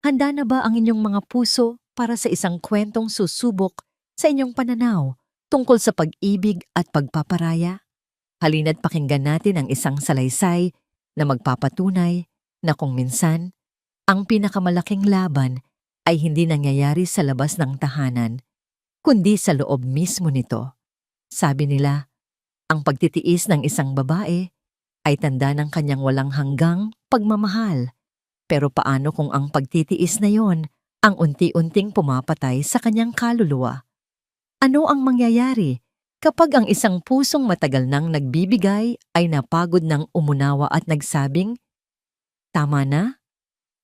Handa na ba ang inyong mga puso para sa isang kwentong susubok sa inyong pananaw tungkol sa pag-ibig at pagpaparaya? Halina't pakinggan natin ang isang salaysay na magpapatunay na kung minsan, ang pinakamalaking laban ay hindi nangyayari sa labas ng tahanan, kundi sa loob mismo nito. Sabi nila, ang pagtitiis ng isang babae ay tanda ng kanyang walang hanggang pagmamahal. Pero paano kung ang pagtitiis na yon ang unti-unting pumapatay sa kanyang kaluluwa? Ano ang mangyayari kapag ang isang pusong matagal nang nagbibigay ay napagod ng umunawa at nagsabing, "Tama na"?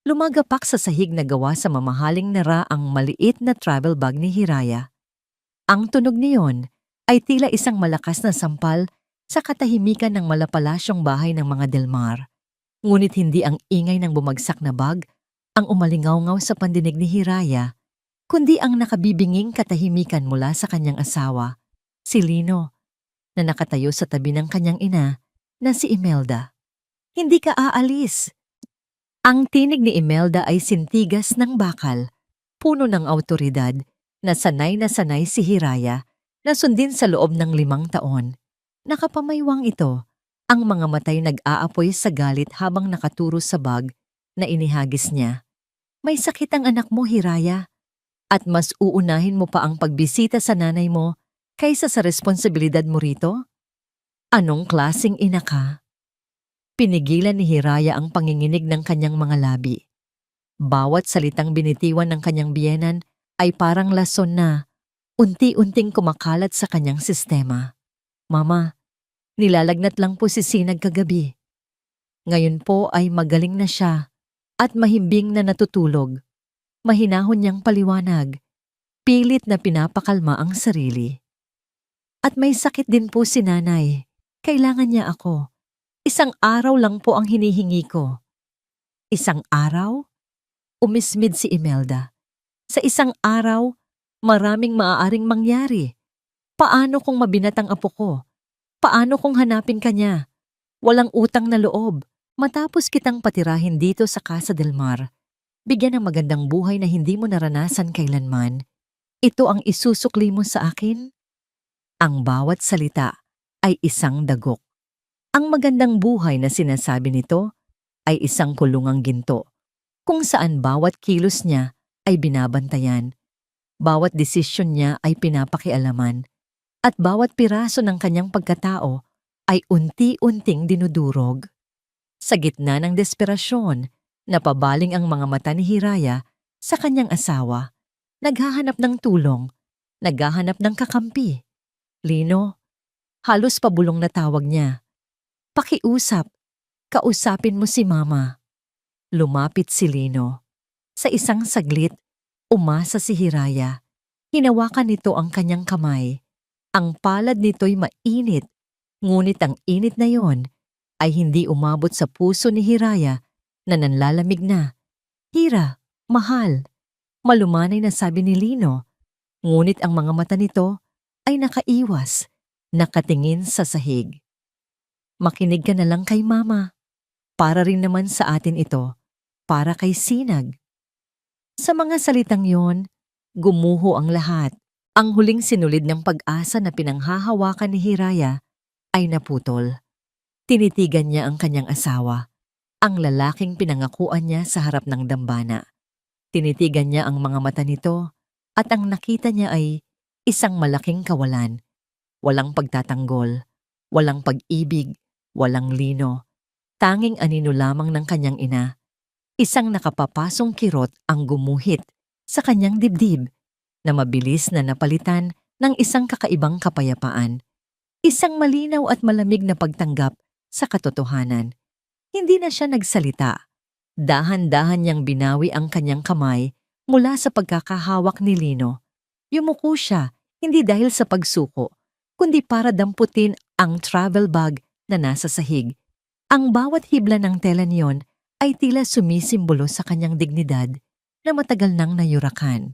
Lumagapak sa sahig na gawa sa mamahaling nara ang maliit na travel bag ni Hiraya. Ang tunog niyon ay tila isang malakas na sampal sa katahimikan ng malapalasyong bahay ng mga Delmar. Ngunit hindi ang ingay ng bumagsak na bag ang umalingaw-ngaw sa pandinig ni Hiraya, kundi ang nakabibinging katahimikan mula sa kanyang asawa, si Lino, na nakatayo sa tabi ng kanyang ina na si Imelda. "Hindi ka aalis." Ang tinig ni Imelda ay sintigas ng bakal, puno ng awtoridad na sanay si Hiraya na sundin sa loob ng 5 taon. Nakapamaywang ito, ang mga matay nag-aapoy sa galit habang nakaturo sa bag na inihagis niya. "May sakit ang anak mo, Hiraya, at mas uunahin mo pa ang pagbisita sa nanay mo kaysa sa responsibilidad mo rito? Anong klaseng ina ka?" Pinigilan ni Hiraya ang panginginig ng kanyang mga labi. Bawat salitang binitiwan ng kanyang biyenan ay parang lason na unti-unting kumakalat sa kanyang sistema. "Mama, nilalagnat lang po si Sinag kagabi. Ngayon po ay magaling na siya at mahimbing na natutulog." Mahinahon niyang paliwanag, pilit na pinapakalma ang sarili. "At may sakit din po si nanay. Kailangan niya ako. 1 araw lang po ang hinihingi ko." "1 araw?" Umismid si Imelda. "Sa 1 araw, maraming maaaring mangyari. Paano kung mabinat ang apo ko? Paano kung hanapin ka niya? Walang utang na loob. Matapos kitang patirahin dito sa Casa del Mar, bigyan ng magandang buhay na hindi mo naranasan kailanman, ito ang isusukli mo sa akin?" Ang bawat salita ay isang dagok. Ang magandang buhay na sinasabi nito ay isang kulungang ginto, kung saan bawat kilos niya ay binabantayan, bawat desisyon niya ay pinapakialaman, at bawat piraso ng kanyang pagkatao ay unti-unting dinudurog. Sa gitna ng desperasyon, napabaling ang mga mata ni Hiraya sa kanyang asawa. Naghahanap ng tulong, naghahanap ng kakampi. "Lino," halos pabulong na tawag niya. "Pakiusap, kausapin mo si Mama." Lumapit si Lino. Sa isang saglit, umasa si Hiraya. Hinawakan nito ang kanyang kamay. Ang palad nito'y mainit, ngunit ang init na yon ay hindi umabot sa puso ni Hiraya na nanlalamig na. "Hira, mahal," malumanay na sabi ni Lino, ngunit ang mga mata nito ay nakaiwas, nakatingin sa sahig. "Makinig ka na lang kay Mama. Para rin naman sa atin ito, para kay Sinag." Sa mga salitang yon, gumuho ang lahat. Ang huling sinulid ng pag-asa na pinanghahawakan ni Hiraya ay naputol. Tinitigan niya ang kanyang asawa, ang lalaking pinangakuan niya sa harap ng dambana. Tinitigan niya ang mga mata nito at ang nakita niya ay isang malaking kawalan. Walang pagtatanggol, walang pag-ibig, walang Lino. Tanging anino lamang ng kanyang ina. Isang nakapapasong kirot ang gumuhit sa kanyang dibdib na mabilis na napalitan ng isang kakaibang kapayapaan. Isang malinaw at malamig na pagtanggap sa katotohanan. Hindi na siya nagsalita. Dahan-dahan niyang binawi ang kanyang kamay mula sa pagkakahawak ni Lino. Yumuko siya, hindi dahil sa pagsuko, kundi para damputin ang travel bag na nasa sahig. Ang bawat hibla ng tela niyon ay tila sumisimbolo sa kanyang dignidad na matagal nang nayurakan.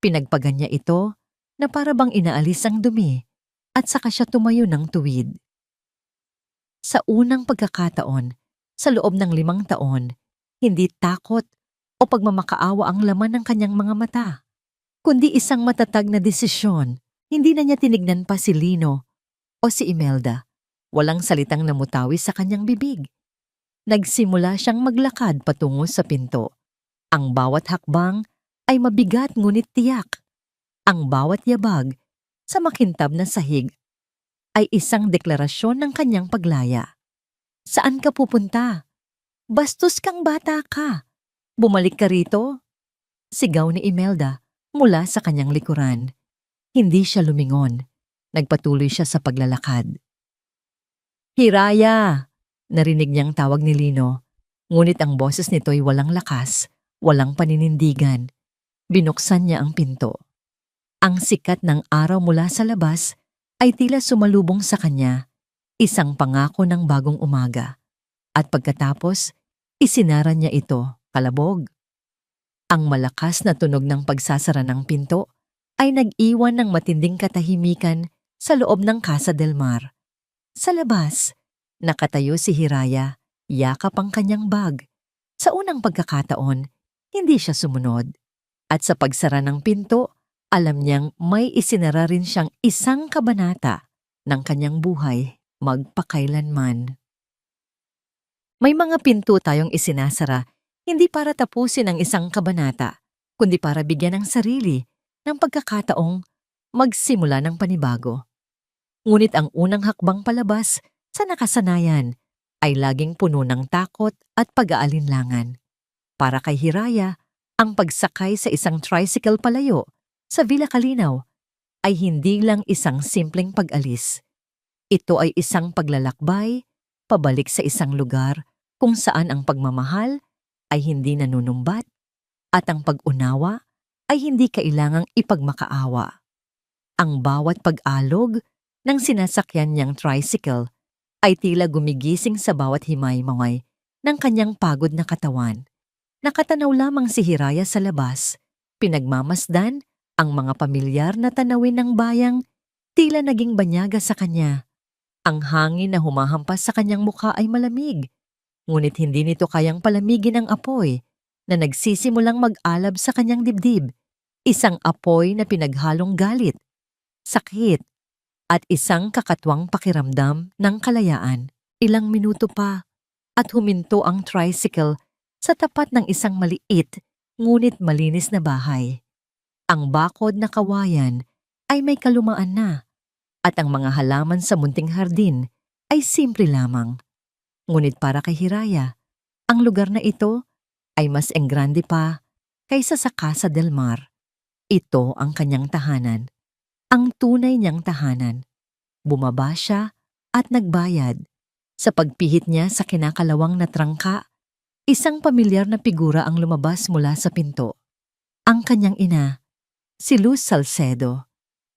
Pinagpagan niya ito na para bang inaalis ang dumi at saka siya tumayo ng tuwid. Sa unang pagkakataon, sa loob ng 5 taon, hindi takot o pagmamakaawa ang laman ng kanyang mga mata, kundi isang matatag na desisyon. Hindi na niya tinignan pa si Lino o si Imelda. Walang salitang namutawi sa kanyang bibig. Nagsimula siyang maglakad patungo sa pinto. Ang bawat hakbang ay mabigat ngunit tiyak. Ang bawat yabag sa makintab na sahig ay isang deklarasyon ng kanyang paglaya. Saan ka pupunta? Bastos kang bata ka. Bumalik ka rito? Sigaw ni Imelda mula sa kanyang likuran. Hindi siya lumingon. Nagpatuloy siya sa paglalakad. Hiraya! Narinig niyang tawag ni Lino. Ngunit ang boses nito'y walang lakas, walang paninindigan. Binuksan niya ang pinto. Ang sikat ng araw mula sa labas ay tila sumalubong sa kanya, isang pangako ng bagong umaga. At pagkatapos, isinara niya ito, kalabog. Ang malakas na tunog ng pagsasara ng pinto ay nag-iwan ng matinding katahimikan sa loob ng Casa del Mar. Sa labas, nakatayo si Hiraya, yakap ang kanyang bag. Sa unang pagkakataon, hindi siya sumunod. At sa pagsara ng pinto, alam niyang may isinara rin siyang isang kabanata ng kanyang buhay magpakailanman. May mga pinto tayong isinasara hindi para tapusin ang isang kabanata, kundi para bigyan ng sarili ng pagkakataong magsimula ng panibago. Ngunit ang unang hakbang palabas sa nakasanayan ay laging puno ng takot at pag-aalinlangan. Para kay Hiraya, ang pagsakay sa isang tricycle palayo sa Villa Calinaw ay hindi lang isang simpleng pag-alis. Ito ay isang paglalakbay, pabalik sa isang lugar kung saan ang pagmamahal ay hindi nanunumbat at ang pag-unawa ay hindi kailangang ipagmakaawa. Ang bawat pag-alog ng sinasakyan niyang tricycle ay tila gumigising sa bawat himay-maway ng kanyang pagod na katawan. Nakatanaw lamang si Hiraya sa labas, pinagmamasdan ang mga pamilyar na tanawin ng bayang tila naging banyaga sa kanya. Ang hangin na humahampas sa kanyang mukha ay malamig, ngunit hindi nito kayang palamigin ang apoy na nagsisimulang mag-alab sa kanyang dibdib. Isang apoy na pinaghalong galit, sakit, at isang kakatwang pakiramdam ng kalayaan. Ilang minuto pa at huminto ang tricycle sa tapat ng isang maliit ngunit malinis na bahay. Ang bakod na kawayan ay may kalumaan na at ang mga halaman sa munting hardin ay simple lamang. Ngunit para kay Hiraya, ang lugar na ito ay mas enggrande pa kaysa sa Casa del Mar. Ito ang kanyang tahanan, ang tunay niyang tahanan. Bumaba siya at nagbayad. Sa pagpihit niya sa kinakalawang na trangka, isang pamilyar na figura ang lumabas mula sa pinto. Ang kanyang ina, si Luz Salcedo.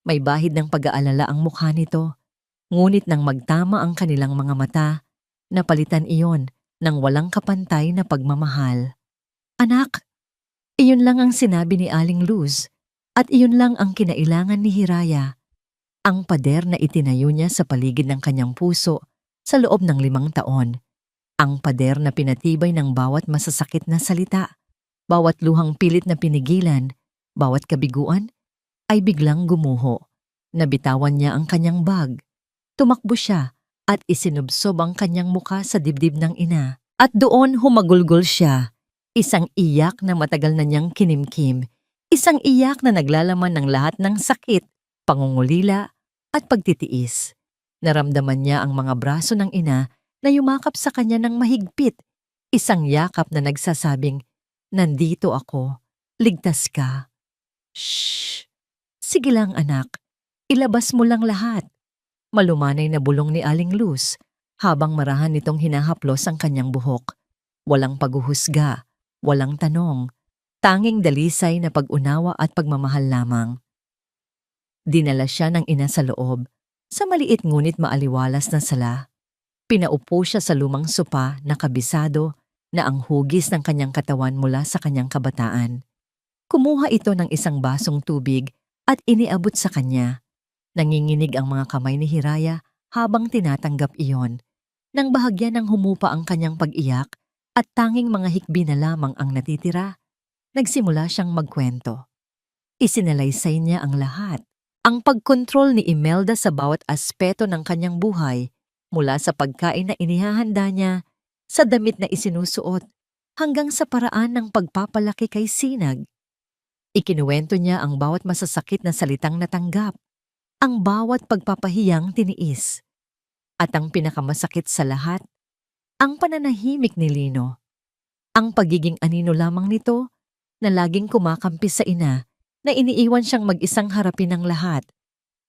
May bahid ng pag-aalala ang mukha nito, ngunit nang magtama ang kanilang mga mata, napalitan iyon ng walang kapantay na pagmamahal. Anak, iyon lang ang sinabi ni Aling Luz at iyon lang ang kinailangan ni Hiraya. Ang pader na itinayo niya sa paligid ng kanyang puso sa loob ng 5 taon. Ang pader na pinatibay ng bawat masasakit na salita, bawat luhang pilit na pinigilan, bawat kabiguan, ay biglang gumuho. Nabitawan niya ang kanyang bag. Tumakbo siya at isinubsob ang kanyang mukha sa dibdib ng ina. At doon humagulgol siya. Isang iyak na matagal na niyang kinimkim. Isang iyak na naglalaman ng lahat ng sakit, pangungulila, at pagtitiis. Naramdaman niya ang mga braso ng ina na yumakap sa kanya ng mahigpit. Isang yakap na nagsasabing, "Nandito ako. Ligtas ka." Shh! Sige lang anak, ilabas mo lang lahat. Malumanay na bulong ni Aling Luz habang marahan nitong hinahaplos ang kanyang buhok. Walang paghuhusga, walang tanong, tanging dalisay na pag-unawa at pagmamahal lamang. Dinala siya ng ina sa loob, sa maliit ngunit maaliwalas na sala. Pinaupo siya sa lumang sopa na kabisado na ang hugis ng kanyang katawan mula sa kanyang kabataan. Kumuha ito ng isang basong tubig at iniabot sa kanya. Nanginginig ang mga kamay ni Hiraya habang tinatanggap iyon. Nang bahagyan ng humupa ang kanyang pag-iyak at tanging mga hikbi na lamang ang natitira, nagsimula siyang magkwento. Isinalaysay niya ang lahat. Ang pagkontrol ni Imelda sa bawat aspeto ng kanyang buhay, mula sa pagkain na inihahanda niya, sa damit na isinusuot, hanggang sa paraan ng pagpapalaki kay Sinag. Ikinuwento niya ang bawat masasakit na salitang natanggap, ang bawat pagpapahiyang tiniis. At ang pinakamasakit sa lahat, ang pananahimik ni Lino. Ang pagiging anino lamang nito na laging kumakampi sa ina na iniiwan siyang mag-isang harapin ng lahat.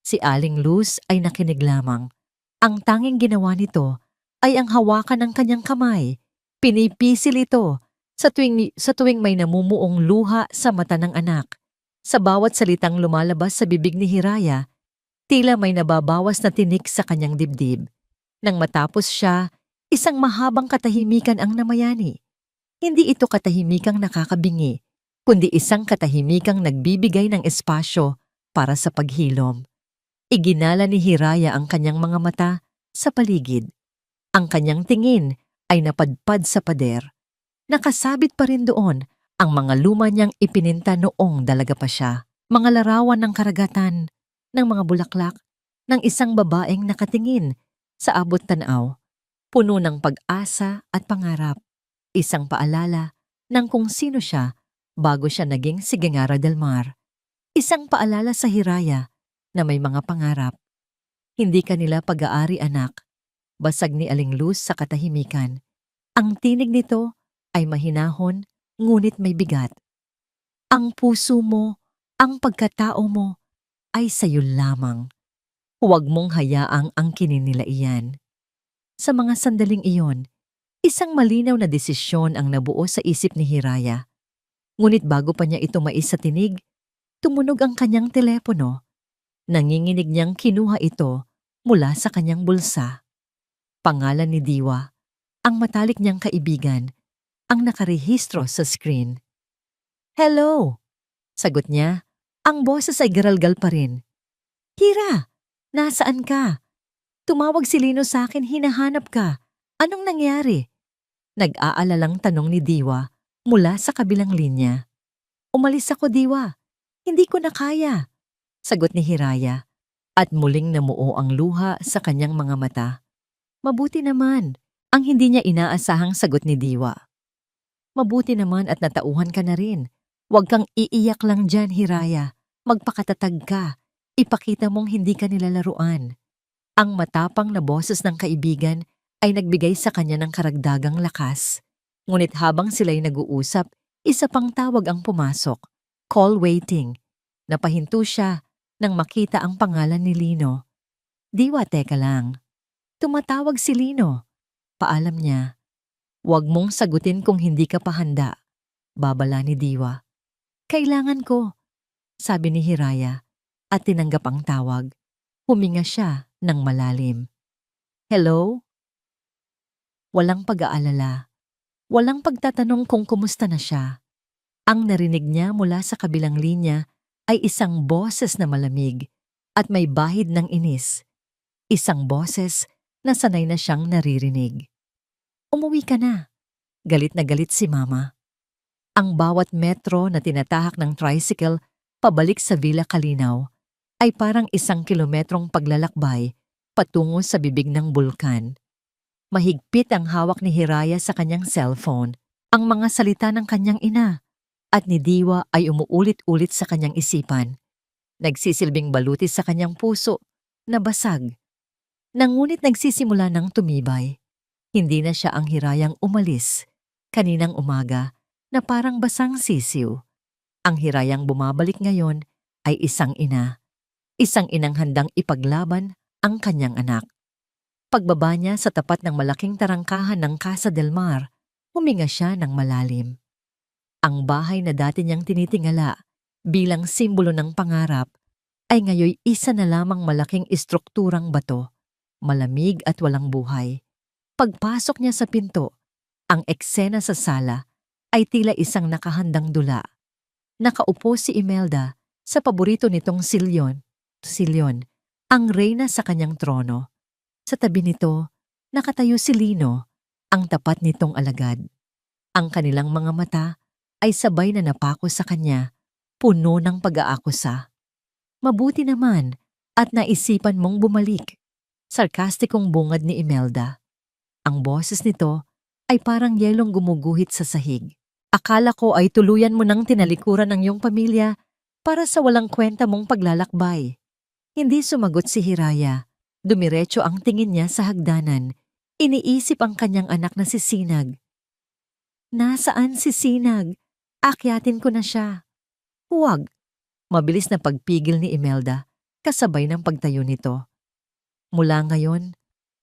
Si Aling Luz ay nakinig lamang. Ang tanging ginawa nito ay ang hawakan ng kanyang kamay. Pinipisil ito sa tuwing may namumuong luha sa mata ng anak. Sa bawat salitang lumalabas sa bibig ni Hiraya, tila may nababawas na tinik sa kanyang dibdib. Nang matapos siya, isang mahabang katahimikan ang namayani. Hindi ito katahimikang nakakabingi, kundi isang katahimikang nagbibigay ng espasyo para sa paghilom. Iginala ni Hiraya ang kanyang mga mata sa paligid. Ang kanyang tingin ay napadpad sa pader. Nakasabit pa rin doon ang mga luma niyang ipininta noong dalaga pa siya. Mga larawan ng karagatan, ng mga bulaklak, ng isang babaeng nakatingin sa abot tanaw, puno ng pag-asa at pangarap. Isang paalala ng kung sino siya bago siya naging si Gingara del Mar. Isang paalala sa Hiraya na may mga pangarap. Hindi kanila pag-aari anak, basag ni Aling Luz sa katahimikan. Ang tinig nito ay mahinahon, ngunit may bigat. Ang puso mo, ang pagkatao mo, ay sayo lamang. Huwag mong hayaang angkinin nila iyan. Sa mga sandaling iyon, isang malinaw na desisyon ang nabuo sa isip ni Hiraya. Ngunit bago pa niya ito mais sa tinig, tumunog ang kanyang telepono. Nanginginig niyang kinuha ito mula sa kanyang bulsa. Pangalan ni Diwa, ang matalik niyang kaibigan, ang nakarehistro sa screen. "Hello!" Sagot niya, ang boses ay garalgal pa rin. "Hira, nasaan ka? Tumawag si Lino sa akin, hinahanap ka. Anong nangyari?" Nag-aalalang tanong ni Diwa mula sa kabilang linya. "Umalis ako, Diwa. Hindi ko na kaya," sagot ni Hiraya, at muling namuo ang luha sa kanyang mga mata. "Mabuti naman," ang hindi niya inaasahang sagot ni Diwa. "Mabuti naman at natauhan ka na rin. Huwag kang iiyak lang dyan, Hiraya. Magpakatatag ka. Ipakita mong hindi ka nilalaruan." Ang matapang na boses ng kaibigan ay nagbigay sa kanya ng karagdagang lakas. Ngunit habang sila'y nag-uusap, isa pang tawag ang pumasok. Call waiting. Napahinto siya nang makita ang pangalan ni Lino. "Diwa, teka lang. Tumatawag si Lino." Paalam niya. "Huwag mong sagutin kung hindi ka pa handa," babala ni Diwa. "Kailangan ko," sabi ni Hiraya, at tinanggap ang tawag. Huminga siya ng malalim. "Hello?" Walang pag-aalala. Walang pagtatanong kung kumusta na siya. Ang narinig niya mula sa kabilang linya ay isang boses na malamig at may bahid ng inis. Isang boses na sanay na siyang naririnig. "Umuwi ka na." Galit na galit si Mama. Ang bawat metro na tinatahak ng tricycle pabalik sa Villa Calinaw ay parang 1 kilometrong paglalakbay patungo sa bibig ng bulkan. Mahigpit ang hawak ni Hiraya sa kanyang cellphone, ang mga salita ng kanyang ina, at ni Diwa ay umuulit-ulit sa kanyang isipan. Nagsisilbing balutis sa kanyang puso na basag. Ngunit nagsisimula ng tumibay. Hindi na siya ang Hirayang umalis kaninang umaga na parang basang sisiw. Ang Hirayang bumabalik ngayon ay isang ina. Isang inang handang ipaglaban ang kanyang anak. Pagbaba niya sa tapat ng malaking tarangkahan ng Casa del Mar, huminga siya ng malalim. Ang bahay na dati niyang tinitingala bilang simbolo ng pangarap ay ngayoy isa na lamang malaking istrukturang bato, malamig at walang buhay. Pagpasok niya sa pinto, ang eksena sa sala ay tila isang nakahandang dula. Nakaupo si Imelda sa paborito nitong silyon, ang reyna sa kanyang trono. Sa tabi nito, nakatayo si Lino, ang tapat nitong alagad. Ang kanilang mga mata ay sabay na napako sa kanya, puno ng pag-aakusa. Mabuti naman at naisipan mong bumalik. Sarkastikong bungad ni Imelda. Ang boses nito ay parang yelong gumuguhit sa sahig. Akala ko ay tuluyan mo nang tinalikuran ng iyong pamilya para sa walang kwenta mong paglalakbay. Hindi sumagot si Hiraya. Dumiretso ang tingin niya sa hagdanan. Iniisip ang kanyang anak na si Sinag. Nasaan si Sinag? Akyatin ko na siya. Huwag. Mabilis na pagpigil ni Imelda, kasabay ng pagtayo nito. Mula ngayon,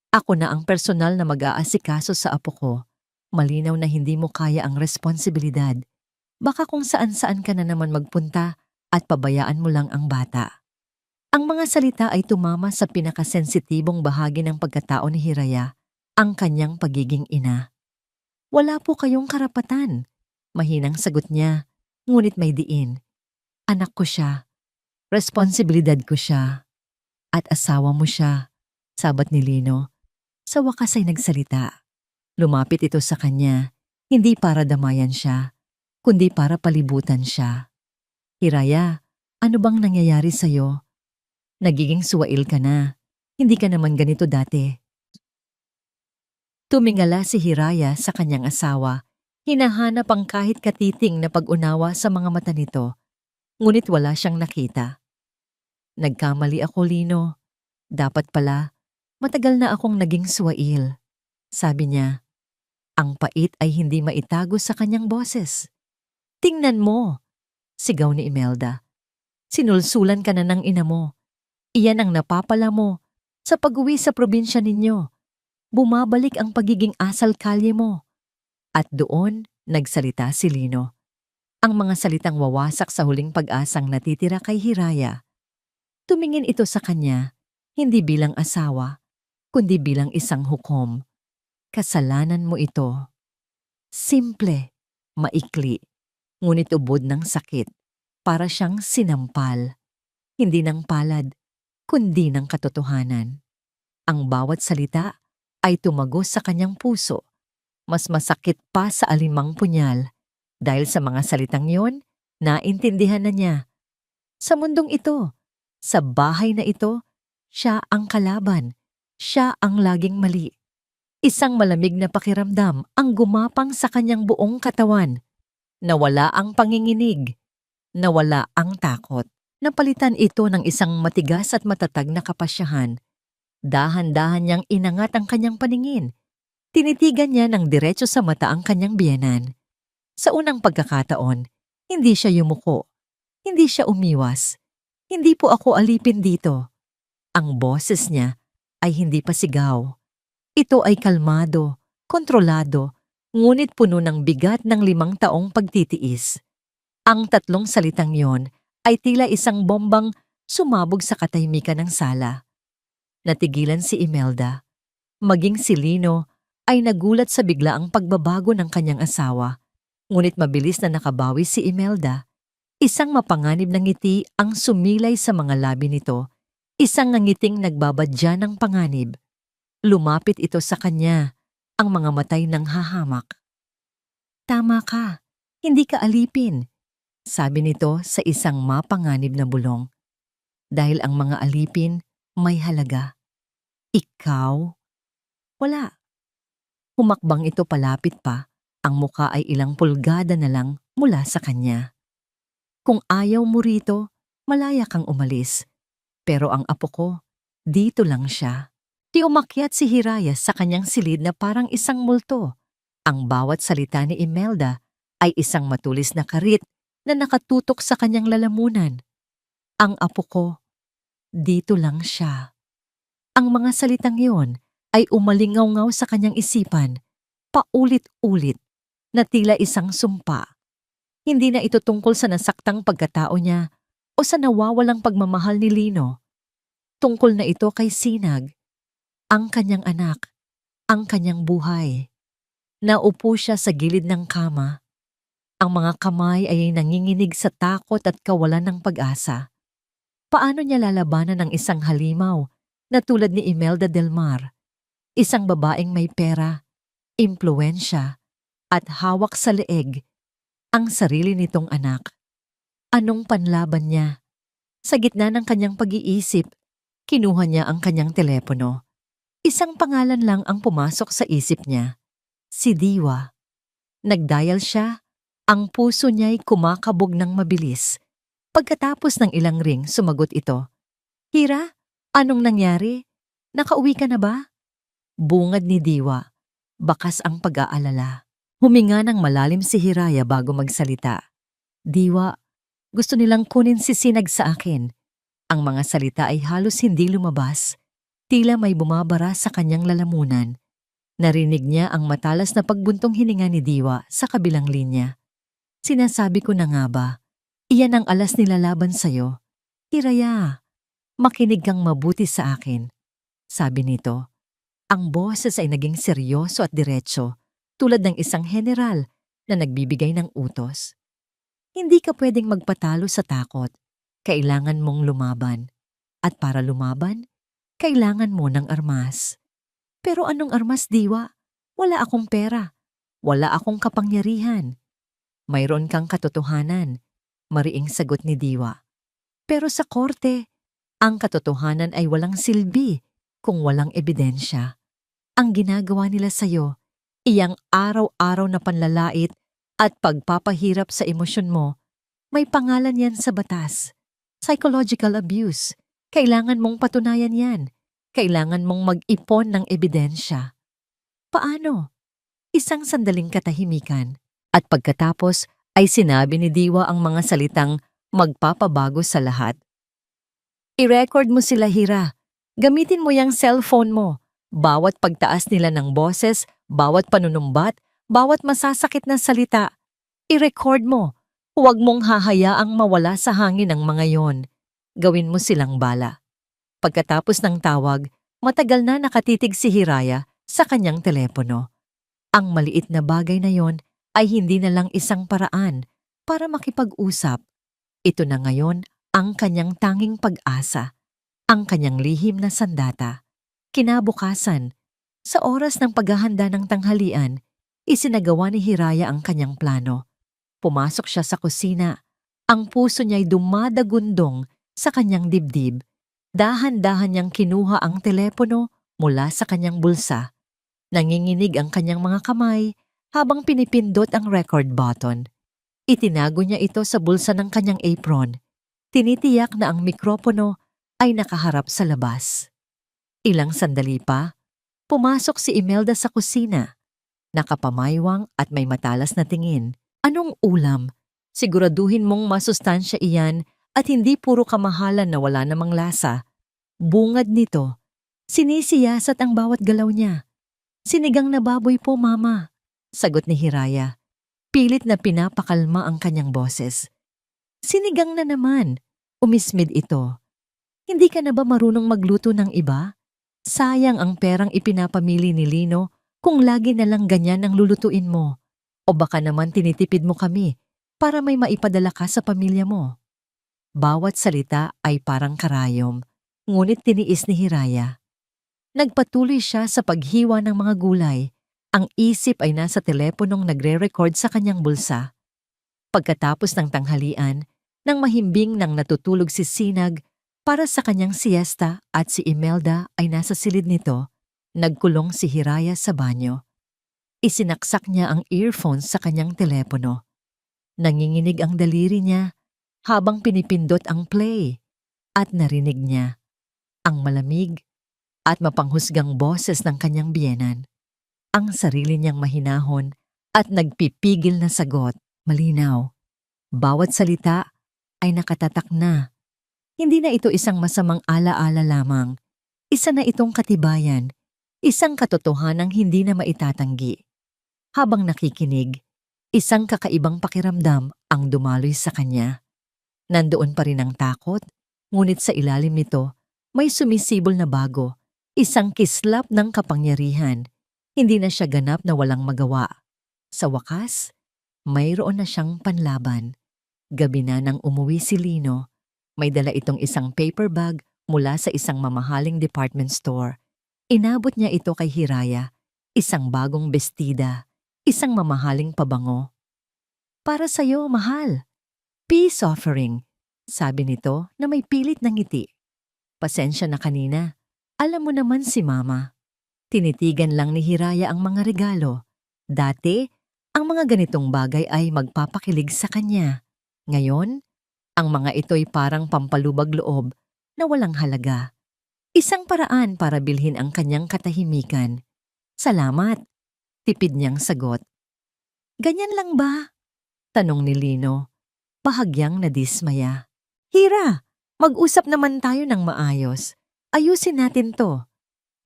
ako na ang personal na mag-aasikaso sa apo ko. Malinaw na hindi mo kaya ang responsibilidad. Baka kung saan-saan ka na naman magpunta at pabayaan mo lang ang bata. Ang mga salita ay tumama sa pinakasensitibong bahagi ng pagkatao ni Hiraya, ang kanyang pagiging ina. Wala po kayong karapatan. Mahinang sagot niya, ngunit may diin. Anak ko siya. Responsibilidad ko siya. At asawa mo siya. Sabat ni Lino. Sa wakas ay nagsalita. Lumapit ito sa kanya, hindi para damayan siya, kundi para palibutan siya. Hiraya, ano bang nangyayari sa'yo? Nagiging suwail ka na. Hindi ka naman ganito dati. Tumingala si Hiraya sa kanyang asawa. Hinahanap ang kahit katiting na pag-unawa sa mga mata nito. Ngunit wala siyang nakita. Nagkamali ako, Lino. Dapat pala, matagal na akong naging suwail. Sabi niya. Ang pait ay hindi maitago sa kanyang boses. Tingnan mo, sigaw ni Imelda. Sinulsulan ka na ng ina mo. Iyan ang napapala mo sa pag-uwi sa probinsya ninyo. Bumabalik ang pagiging asal kalye mo. At doon, nagsalita si Lino. Ang mga salitang wawasak sa huling pag-asang natitira kay Hiraya. Tumingin ito sa kanya, hindi bilang asawa, kundi bilang isang hukom. Kasalanan mo ito. Simple, maikli, ngunit ubod ng sakit. Para siyang sinampal. Hindi ng palad, kundi ng katotohanan. Ang bawat salita ay tumagos sa kanyang puso. Mas masakit pa sa alimang punyal. Dahil sa mga salitang yon, naintindihan na niya. Sa mundong ito, sa bahay na ito, siya ang kalaban. Siya ang laging mali. Isang malamig na pakiramdam ang gumapang sa kanyang buong katawan. Nawala ang panginginig. Nawala ang takot. Napalitan ito ng isang matigas at matatag na kapasyahan. Dahan-dahan niyang inangat ang kanyang paningin. Tinitigan niya ng diretso sa mata ang kanyang biyenan. Sa unang pagkakataon, hindi siya yumuko. Hindi siya umiwas. Hindi po ako alipin dito. Ang boses niya ay hindi pa sigaw. Ito ay kalmado, kontrolado, ngunit puno ng bigat ng 5 taong pagtitiis. Ang 3 salitang yon ay tila isang bombang sumabog sa katahimikan ng sala. Natigilan si Imelda. Maging si Lino ay nagulat sa biglaang pagbabago ng kanyang asawa. Ngunit mabilis na nakabawi si Imelda. Isang mapanganib na ngiti ang sumilay sa mga labi nito. Isang ngangiting nagbabadya ng panganib. Lumapit ito sa kanya, ang mga matay nang hahamak. Tama ka, hindi ka alipin, sabi nito sa isang mapanganib na bulong. Dahil ang mga alipin may halaga. Ikaw? Wala. Humakbang ito palapit pa, ang muka ay ilang pulgada na lang mula sa kanya. Kung ayaw mo rito, malaya kang umalis. Pero ang apo ko, dito lang siya. Di umakyat si Hiraya sa kanyang silid na parang isang multo. Ang bawat salita ni Imelda ay isang matulis na karit na nakatutok sa kanyang lalamunan. Ang apo ko, dito lang siya. Ang mga salitang yon ay umalingaw-ngaw sa kanyang isipan, paulit-ulit, na tila isang sumpa. Hindi na ito tungkol sa nasaktang pagkatao niya o sa nawawalang pagmamahal ni Lino. Tungkol na ito kay Sinag, ang kanyang anak, ang kanyang buhay. Naupo siya sa gilid ng kama. Ang mga kamay ay nanginginig sa takot at kawalan ng pag-asa. Paano niya lalabanan ang isang halimaw na tulad ni Imelda Del Mar, isang babaeng may pera, impluwensya, at hawak sa leeg, ang sarili nitong anak. Anong panlaban niya? Sa gitna ng kanyang pag-iisip, kinuha niya ang kanyang telepono. Isang pangalan lang ang pumasok sa isip niya, si Diwa. Nagdial siya, ang puso niya'y kumakabog ng mabilis. Pagkatapos ng ilang ring, sumagot ito. Hira, anong nangyari? Nakauwi ka na ba? Bungad ni Diwa. Bakas ang pag-aalala. Huminga ng malalim si Hiraya bago magsalita. Diwa, gusto nilang kunin si Sinag sa akin. Ang mga salita ay halos hindi lumabas. Tila may bumabara sa kanyang lalamunan. Narinig niya ang matalas na pagbuntong hininga ni Diwa sa kabilang linya. Sinasabi ko na nga ba, iyan ang alas nilalaban sa'yo. Hiraya, makinig kang mabuti sa akin. Sabi nito, ang boses ay naging seryoso at diretso, tulad ng isang general na nagbibigay ng utos. Hindi ka pwedeng magpatalo sa takot. Kailangan mong lumaban. At para lumaban, kailangan mo ng armas. Pero anong armas, Diwa? Wala akong pera. Wala akong kapangyarihan. Mayroon kang katotohanan, mariing sagot ni Diwa. Pero sa korte, ang katotohanan ay walang silbi kung walang ebidensya. Ang ginagawa nila sa'yo, iyang araw-araw na panlalait at pagpapahirap sa emosyon mo, may pangalan yan sa batas. Psychological abuse. Kailangan mong patunayan yan. Kailangan mong mag-ipon ng ebidensya. Paano? Isang sandaling katahimikan. At pagkatapos ay sinabi ni Diwa ang mga salitang magpapabago sa lahat. I-record mo sila, Hira. Gamitin mo yung cellphone mo. Bawat pagtaas nila ng boses, bawat panunumbat, bawat masasakit na salita. I-record mo. Huwag mong hahayaang mawala sa hangin ang mga yon. Gawin mo silang bala. Pagkatapos ng tawag, matagal na nakatitig si Hiraya sa kanyang telepono. Ang maliit na bagay na yon ay hindi na lang isang paraan para makipag-usap. Ito na ngayon ang kanyang tanging pag-asa, ang kanyang lihim na sandata. Kinabukasan, sa oras ng paghahanda ng tanghalian, isinagawa ni Hiraya ang kanyang plano. Pumasok siya sa kusina. Ang puso niya'y dumadagundong sa kanyang dibdib. Dahan-dahan niyang kinuha ang telepono mula sa kanyang bulsa. Nanginginig ang kanyang mga kamay habang pinipindot ang record button. Itinago niya ito sa bulsa ng kanyang apron. Tinitiyak na ang mikropono ay nakaharap sa labas. Ilang sandali pa, pumasok si Imelda sa kusina. Nakapamaywang at may matalas na tingin. Anong ulam? Siguraduhin mong masustansya iyan at hindi puro kamahalan na wala namang lasa. Bungad nito. Sinisiyasat ang bawat galaw niya. Sinigang na baboy po, Mama. Sagot ni Hiraya. Pilit na pinapakalma ang kanyang boses. Sinigang na naman. Umismid ito. Hindi ka na ba marunong magluto ng iba? Sayang ang perang ipinapamili ni Lino kung lagi na lang ganyan ang lulutuin mo. O baka naman tinitipid mo kami para may maipadala ka sa pamilya mo. Bawat salita ay parang karayom, ngunit tiniis ni Hiraya. Nagpatuloy siya sa paghiwa ng mga gulay. Ang isip ay nasa teleponong nagre-record sa kanyang bulsa. Pagkatapos ng tanghalian, nang mahimbing nang natutulog si Sinag para sa kanyang siesta at si Imelda ay nasa silid nito, nagkulong si Hiraya sa banyo. Isinaksak niya ang earphones sa kanyang telepono. Nanginginig ang daliri niya habang pinipindot ang play at narinig niya ang malamig at mapanghusgang boses ng kanyang biyenan. Ang sarili niyang mahinahon at nagpipigil na sagot, malinaw. Bawat salita ay nakatatak na. Hindi na ito isang masamang alaala lamang. Isa na itong katibayan, isang katotohanang hindi na maitatanggi. Habang nakikinig, isang kakaibang pakiramdam ang dumaloy sa kanya. Nandoon pa rin ang takot, ngunit sa ilalim nito may sumisibol na bago, isang kislap ng kapangyarihan. Hindi na siya ganap na walang magawa. Sa wakas, mayroon na siyang panlaban. Gabi na nang umuwi si Lino, may dala itong isang paper bag mula sa isang mamahaling department store. Inabot niya ito kay Hiraya, isang bagong bestida, isang mamahaling pabango. Para sa'yo, mahal. Peace offering. Sabi nito na may pilit na ngiti. Pasensya na kanina. Alam mo naman si Mama. Tinitigan lang ni Hiraya ang mga regalo. Dati, ang mga ganitong bagay ay magpapakilig sa kanya. Ngayon, ang mga ito'y parang pampalubag loob na walang halaga. Isang paraan para bilhin ang kanyang katahimikan. Salamat, tipid niyang sagot. Ganyan lang ba? Tanong ni Lino, bahagyang nadismaya. Hira, mag-usap naman tayo ng maayos. Ayusin natin to.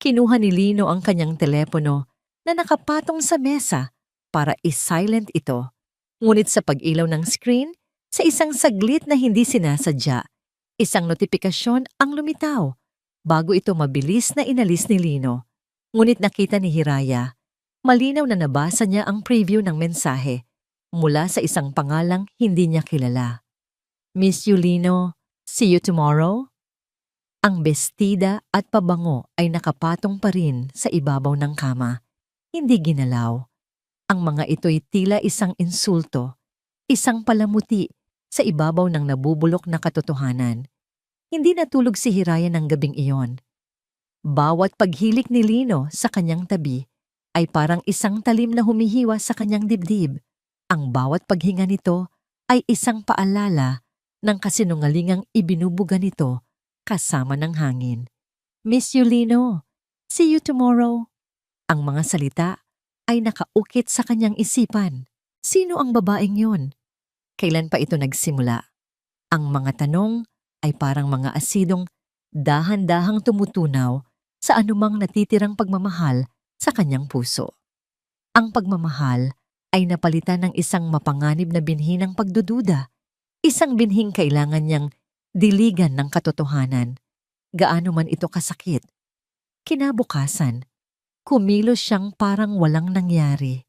Kinuha ni Lino ang kanyang telepono na nakapatong sa mesa para i-silent ito. Ngunit sa pag-ilaw ng screen, sa isang saglit na hindi sinasadya, isang notifikasyon ang lumitaw. Bago ito mabilis na inalis ni Lino. Ngunit nakita ni Hiraya, malinaw na nabasa niya ang preview ng mensahe mula sa isang pangalang hindi niya kilala. Miss you, Lino. See you tomorrow? Ang bestida at pabango ay nakapatong pa rin sa ibabaw ng kama. Hindi ginalaw. Ang mga ito'y tila isang insulto, isang palamuti sa ibabaw ng nabubulok na katotohanan. Hindi natulog si Hiraya ng gabing iyon. Bawat paghilik ni Lino sa kanyang tabi ay parang isang talim na humihiwa sa kanyang dibdib. Ang bawat paghinga nito ay isang paalala ng kasinungalingang ibinubuga nito kasama ng hangin. Miss you, Lino. See you tomorrow. Ang mga salita ay nakaukit sa kanyang isipan. Sino ang babaeng yon? Kailan pa ito nagsimula? Ang mga tanong ay parang mga asidong dahan-dahang tumutunaw sa anumang natitirang pagmamahal sa kanyang puso. Ang pagmamahal ay napalitan ng isang mapanganib na binhi ng pagdududa, isang binhing kailangan niyang diligan ng katotohanan, gaano man ito kasakit. Kinabukasan, kumilos siyang parang walang nangyari.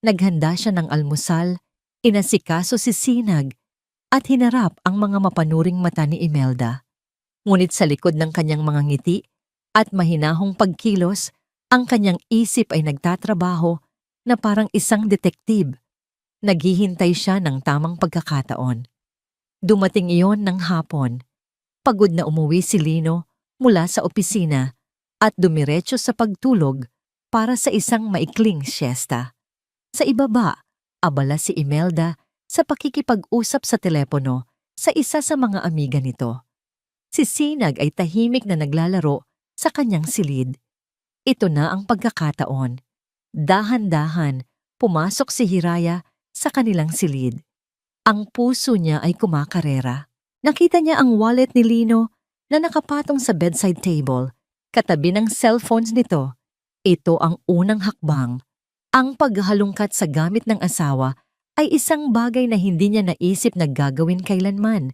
Naghanda siya ng almusal, inasikaso si Sinag, at hinarap ang mga mapanuring mata ni Imelda. Ngunit sa likod ng kanyang mga ngiti at mahinahong pagkilos, ang kanyang isip ay nagtatrabaho na parang isang detektib. Naghihintay siya ng tamang pagkakataon. Dumating iyon ng hapon. Pagod na umuwi si Lino mula sa opisina at dumiretso sa pagtulog para sa isang maikling siesta. Sa ibaba, abala si Imelda sa pakikipag-usap sa telepono sa isa sa mga amiga nito. Si Sinag ay tahimik na naglalaro sa kanyang silid. Ito na ang pagkakataon. Dahan-dahan, pumasok si Hiraya sa kanilang silid. Ang puso niya ay kumakarera. Nakita niya ang wallet ni Lino na nakapatong sa bedside table, katabi ng cellphones nito. Ito ang unang hakbang. Ang paghalungkat sa gamit ng asawa ay isang bagay na hindi niya naisip na gagawin kailanman.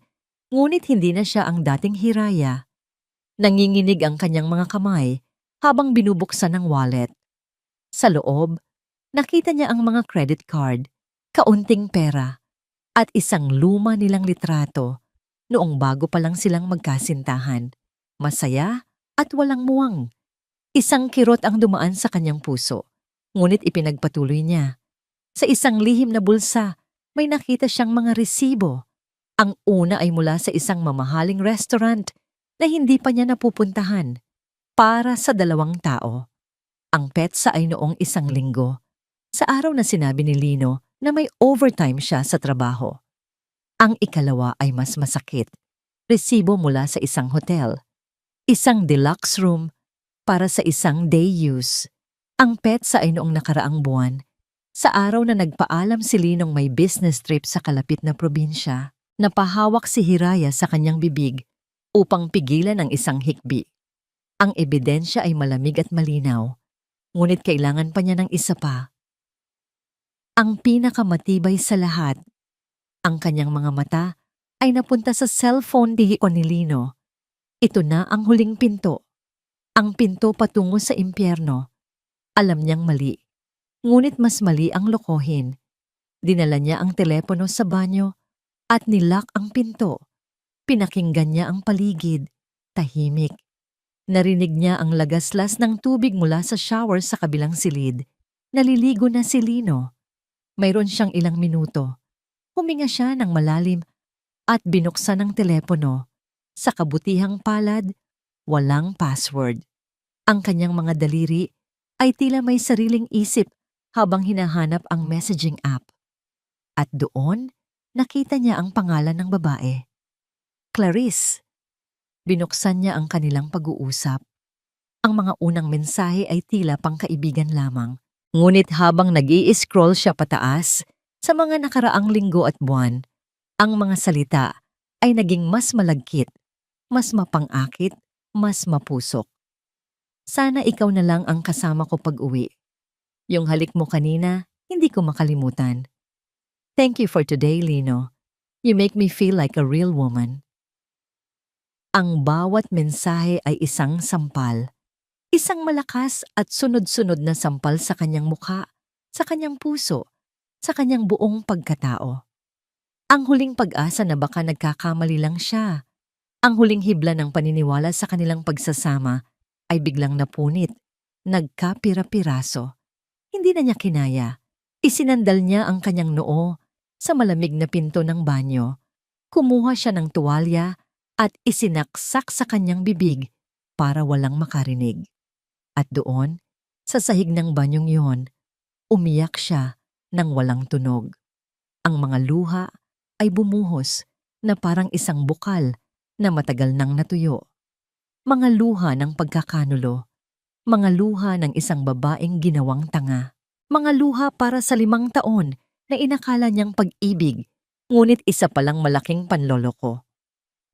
Ngunit hindi na siya ang dating Hiraya. Nanginginig ang kanyang mga kamay habang binubuksan ang wallet. Sa loob, nakita niya ang mga credit card, kaunting pera, at isang luma nilang litrato noong bago pa lang silang magkasintahan. Masaya at walang muwang. Isang kirot ang dumaan sa kanyang puso, ngunit ipinagpatuloy niya. Sa isang lihim na bulsa, may nakita siyang mga resibo. Ang una ay mula sa isang mamahaling restaurant na hindi pa niya napupuntahan para sa 2 tao. Ang petsa ay noong 1 linggo, sa araw na sinabi ni Lino na may overtime siya sa trabaho. Ang ikalawa ay mas masakit. Resibo mula sa isang hotel. Isang deluxe room para sa isang day use. Ang petsa ay noong nakaraang buwan, sa araw na nagpaalam si Linong may business trip sa kalapit na probinsya. Napahawak si Hiraya sa kanyang bibig upang pigilan ang isang hikbi. Ang ebidensya ay malamig at malinaw, ngunit kailangan pa niya ng isa pa. Ang pinakamatibay sa lahat, ang kanyang mga mata ay napunta sa cellphone ni Lino. Ito na ang huling pinto. Ang pinto patungo sa impyerno. Alam niyang mali. Ngunit mas mali ang lokohin. Dinala niya ang telepono sa banyo at nilock ang pinto. Pinakinggan niya ang paligid. Tahimik. Narinig niya ang lagaslas ng tubig mula sa shower sa kabilang silid. Naliligo na si Lino. Mayroon siyang ilang minuto. Huminga siya ng malalim at binuksan ang telepono. Sa kabutihang palad, walang password. Ang kanyang mga daliri ay tila may sariling isip habang hinahanap ang messaging app. At doon, nakita niya ang pangalan ng babae. Clarice. Binuksan niya ang kanilang pag-uusap. Ang mga unang mensahe ay tila pangkaibigan lamang. Ngunit habang nag-i-scroll siya pataas sa mga nakaraang linggo at buwan, ang mga salita ay naging mas malagkit, mas mapang-akit, mas mapusok. Sana ikaw na lang ang kasama ko pag-uwi. Yung halik mo kanina, hindi ko makalimutan. Thank you for today, Lino. You make me feel like a real woman. Ang bawat mensahe ay isang sampal. Isang malakas at sunod-sunod na sampal sa kanyang mukha, sa kanyang puso, sa kanyang buong pagkatao. Ang huling pag-asa na baka nagkakamali lang siya. Ang huling hibla ng paniniwala sa kanilang pagsasama ay biglang napunit, nagkapira-piraso. Hindi na niya kinaya. Isinandal niya ang kanyang noo sa malamig na pinto ng banyo. Kumuha siya ng tuwalya at isinaksak sa kanyang bibig para walang makarinig. At doon, sa sahig ng banyong yun, umiyak siya ng walang tunog. Ang mga luha ay bumuhos na parang isang bukal na matagal nang natuyo. Mga luha ng pagkakanulo, mga luha ng isang babaeng ginawang tanga, mga luha para sa 5 taon na inakala niyang pag-ibig, ngunit isa palang malaking panloloko.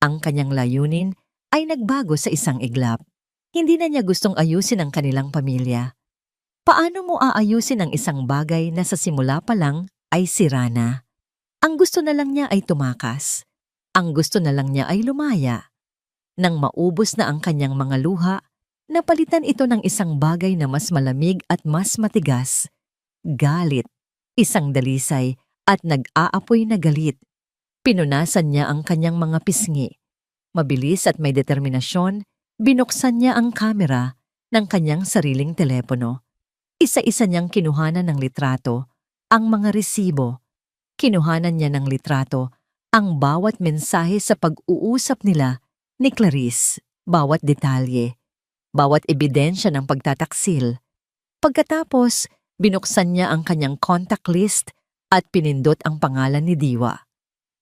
Ang kanyang layunin ay nagbago sa isang iglap. Hindi na niya gustong ayusin ang kanilang pamilya. Paano mo aayusin ang isang bagay na sa simula pa lang ay sira na? Ang gusto na lang niya ay tumakas. Ang gusto na lang niya ay lumaya. Nang maubos na ang kanyang mga luha, napalitan ito ng isang bagay na mas malamig at mas matigas. Galit. Isang dalisay at nag-aapoy na galit. Pinunasan niya ang kanyang mga pisngi. Mabilis at may determinasyon, binuksan niya ang kamera ng kanyang sariling telepono. Isa-isa niyang kinuhanan ng litrato, ang mga resibo. Kinuhanan niya ng litrato ang bawat mensahe sa pag-uusap nila ni Clarice, bawat detalye, bawat ebidensya ng pagtataksil. Pagkatapos, binuksan niya ang kanyang contact list at pinindot ang pangalan ni Diwa.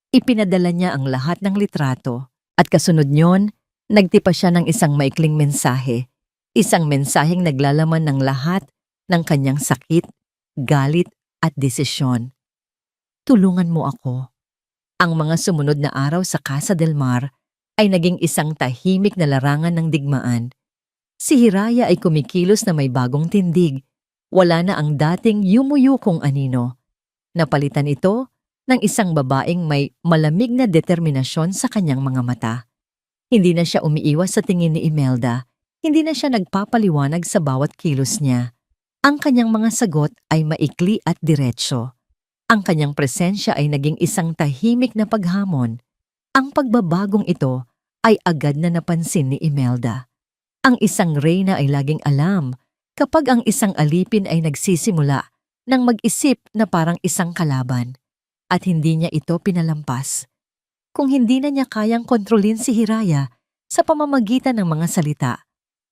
Ipinadala niya ang lahat ng litrato at kasunod niyon, nagtipa siya ng isang maikling mensahe. Isang mensaheng naglalaman ng lahat ng kanyang sakit, galit at desisyon. Tulungan mo ako. Ang mga sumunod na araw sa Casa del Mar ay naging isang tahimik na larangan ng digmaan. Si Hiraya ay kumikilos na may bagong tindig. Wala na ang dating yumuyukong anino. Napalitan ito ng isang babaeng may malamig na determinasyon sa kanyang mga mata. Hindi na siya umiiwas sa tingin ni Imelda. Hindi na siya nagpapaliwanag sa bawat kilos niya. Ang kanyang mga sagot ay maikli at diretsyo. Ang kanyang presensya ay naging isang tahimik na paghamon. Ang pagbabagong ito ay agad na napansin ni Imelda. Ang isang reyna ay laging alam kapag ang isang alipin ay nagsisimula ng mag-isip na parang isang kalaban at hindi niya ito pinalampas. Kung hindi na niya kayang kontrolin si Hiraya sa pamamagitan ng mga salita,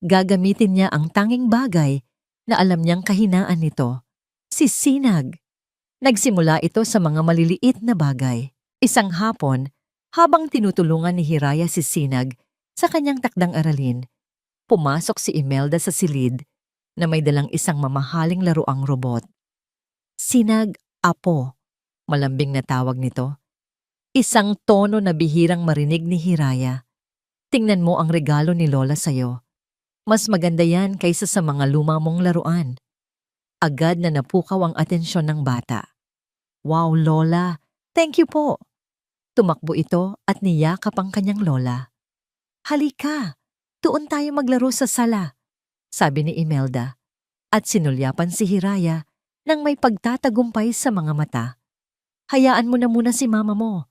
gagamitin niya ang tanging bagay na alam niyang kahinaan nito, si Sinag. Nagsimula ito sa mga maliliit na bagay. Isang hapon, habang tinutulungan ni Hiraya si Sinag sa kanyang takdang aralin, pumasok si Imelda sa silid na may dalang isang mamahaling laruang robot. Sinag, apo, malambing na tawag nito. Isang tono na bihirang marinig ni Hiraya. Tingnan mo ang regalo ni Lola sa'yo. Mas maganda yan kaysa sa mga luma mong laruan. Agad na napukaw ang atensyon ng bata. Wow, Lola! Thank you po! Tumakbo ito at niyakap ang kanyang lola. Halika! Doon tayo maglaro sa sala, sabi ni Imelda. At sinulyapan si Hiraya nang may pagtatagumpay sa mga mata. Hayaan mo na muna si mama mo.